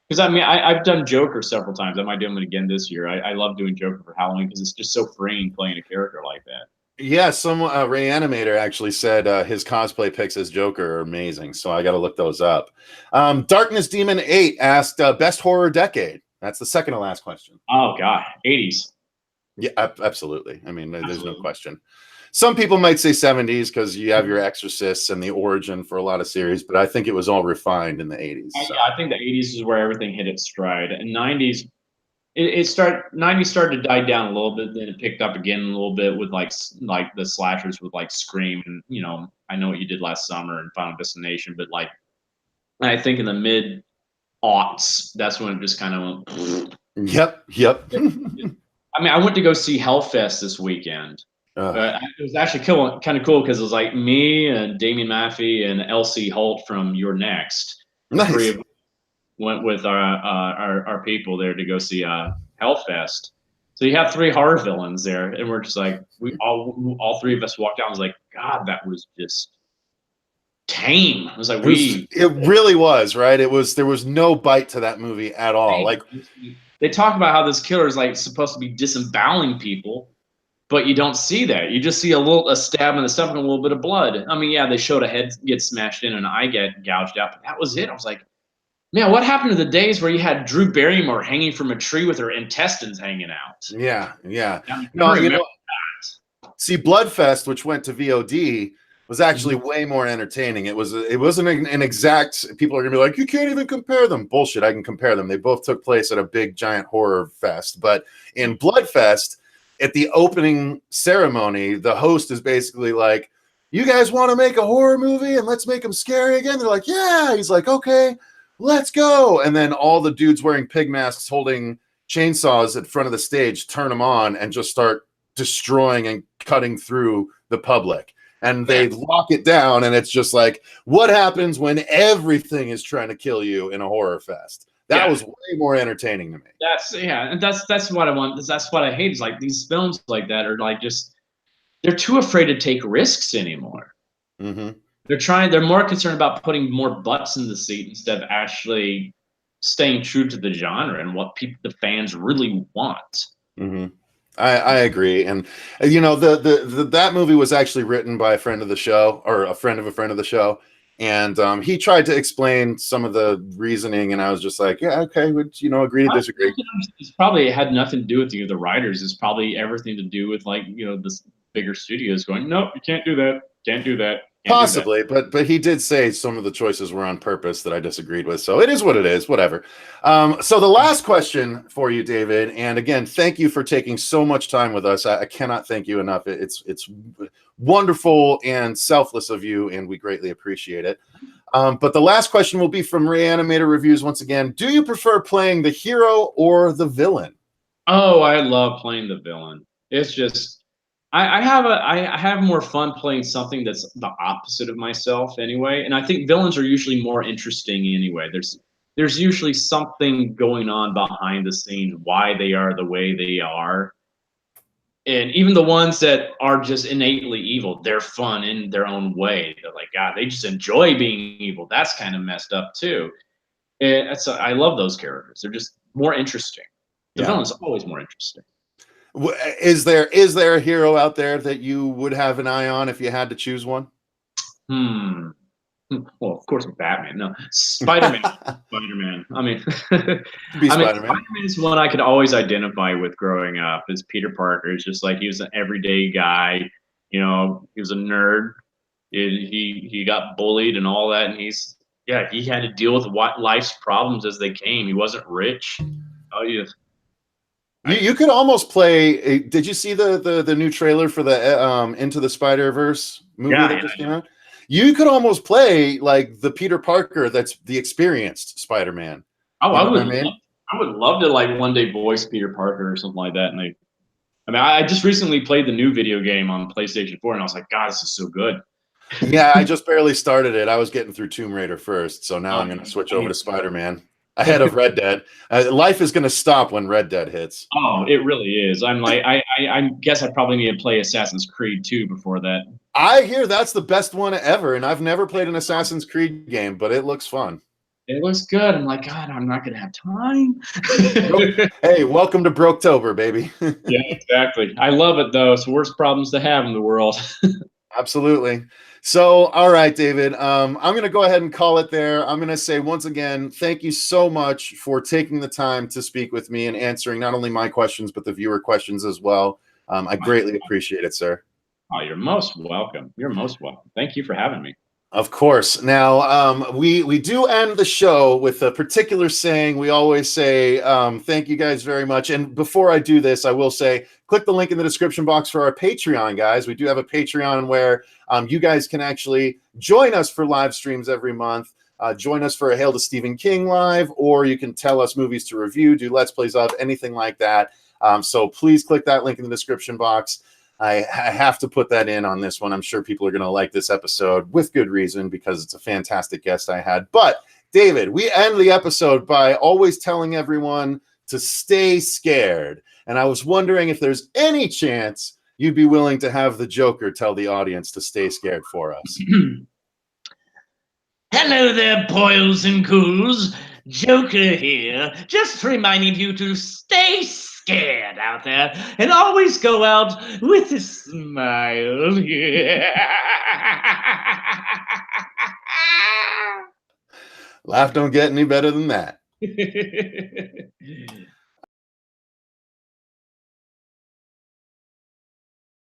Because I mean, I've done Joker several times. I might do him again this year. I love doing Joker for Halloween because it's just so freeing playing a character like that. Yeah, some Reanimator actually said his cosplay pics as Joker are amazing, so I got to look those up. Darkness Demon 8 asked best horror decade. That's the second to last question. Oh God, 80s. Yeah, absolutely. I mean, there's no question. Some people might say 70s because you have your Exorcists and the origin for a lot of series, but I think it was all refined in the 80s. So. Yeah, I think the 80s is where everything hit its stride, and 90s. It started 90s started to die down a little bit, then it picked up again a little bit with like the slashers with like Scream and I Know What You Did Last Summer and Final Destination, but like I think in the mid aughts, that's when it just kind of went. Yep. I mean, I went to go see Hellfest this weekend. It was actually kind of cool because it was like me and Damien Maffey and Elsie Holt from You're Next. Nice. Three of went with our people there to go see Hellfest. So you have 3 horror villains there, and we're just like we all 3 of us walked out. I was like, God, that was just tame. It was like it really was, right? There was no bite to that movie at all. Like they talk about how this killer is like supposed to be disemboweling people, but you don't see that. You just see a stab in the stomach and a little bit of blood. I mean, yeah, they showed a head get smashed in and an eye get gouged out, but that was it. I was like, man, what happened to the days where you had Drew Barrymore hanging from a tree with her intestines hanging out? Yeah. No, see, Bloodfest, which went to VOD, was actually way more entertaining. It wasn't an exact. People are gonna be like, you can't even compare them. Bullshit. I can compare them. They both took place at a big giant horror fest. But in Bloodfest, at the opening ceremony, the host is basically like, "You guys want to make a horror movie and let's make them scary again?" They're like, "Yeah." He's like, "Okay. Let's go." And then all the dudes wearing pig masks holding chainsaws at front of the stage turn them on and just start destroying and cutting through the public. And they lock it down, and it's just like, what happens when everything is trying to kill you in a horror fest? That was way more entertaining to me. And that's what I want. That's what I hate is like these films like that are like they're too afraid to take risks anymore. Mm-hmm. They're more concerned about putting more butts in the seat instead of actually staying true to the genre and what the fans really want. Mm-hmm. I agree. And that movie was actually written by a friend of the show, or a friend of the show. And he tried to explain some of the reasoning, and I was just like, yeah, okay, would agree to disagree. It's probably had nothing to do with the writers. It's probably everything to do with the bigger studios going, nope, you can't do that, can't do that. Possibly, but he did say some of the choices were on purpose that I disagreed with. So it is what it is, whatever. So the last question for you, David, and again, thank you for taking so much time with us. I cannot thank you enough. It's wonderful and selfless of you, and we greatly appreciate it. But the last question will be from Reanimator Reviews once again. Do you prefer playing the hero or the villain? Oh, I love playing the villain. It's just I have more fun playing something that's the opposite of myself anyway, and I think villains are usually more interesting anyway. There's usually something going on behind the scenes, why they are the way they are, and even the ones that are just innately evil, they're fun in their own way. They're like, God, they just enjoy being evil. That's kind of messed up too. And I love those characters. They're just more interesting. The villain's always more interesting. Is there a hero out there that you would have an eye on if you had to choose one? Well, of course, Batman. No, Spider-Man. Spider-Man. I mean, Spider-Man is one I could always identify with growing up. As Peter Parker, it's just like he was an everyday guy. He was a nerd. He got bullied and all that, and he had to deal with life's problems as they came. He wasn't rich. Oh yeah. You could almost play. Did you see the new trailer for the Into the Spider-Verse movie that just came out? You could almost play like the Peter Parker that's the experienced Spider-Man. Oh, I would love to like one day voice Peter Parker or something like that. And I just recently played the new video game on PlayStation 4, and I was like, God, this is so good. Yeah, I just barely started it. I was getting through Tomb Raider first, so now I'm going to switch over to Nice. Spider-Man ahead of Red Dead. Life is going to stop when Red Dead hits. Oh, it really is. I'm like, I guess I probably need to play Assassin's Creed 2 before that. I hear that's the best one ever, and I've never played an Assassin's Creed game, but it looks fun. It looks good. I'm like, God, I'm not gonna have time. Hey, welcome to Broketober, baby. Yeah, exactly. I love it though. It's the worst problems to have in the world. Absolutely. So, all right, David, I'm going to go ahead and call it there. I'm going to say once again, thank you so much for taking the time to speak with me and answering not only my questions, but the viewer questions as well. I greatly appreciate it, sir. Oh, you're most welcome. You're most welcome. Thank you for having me. Of course. Now, we do end the show with a particular saying. We always say, thank you guys very much. And before I do this, I will say, click the link in the description box for our Patreon, guys. We do have a Patreon where you guys can actually join us for live streams every month. Join us for a Hail to Stephen King live, or you can tell us movies to review, do Let's Plays of, anything like that. So please click that link in the description box. I have to put that in on this one. I'm sure people are going to like this episode with good reason because it's a fantastic guest I had. But, David, we end the episode by always telling everyone to stay scared. And I was wondering if there's any chance you'd be willing to have the Joker tell the audience to stay scared for us. Hello there, boils and ghouls. Joker here, just reminding you to stay scared out there and always go out with a smile. Laugh don't get any better than that.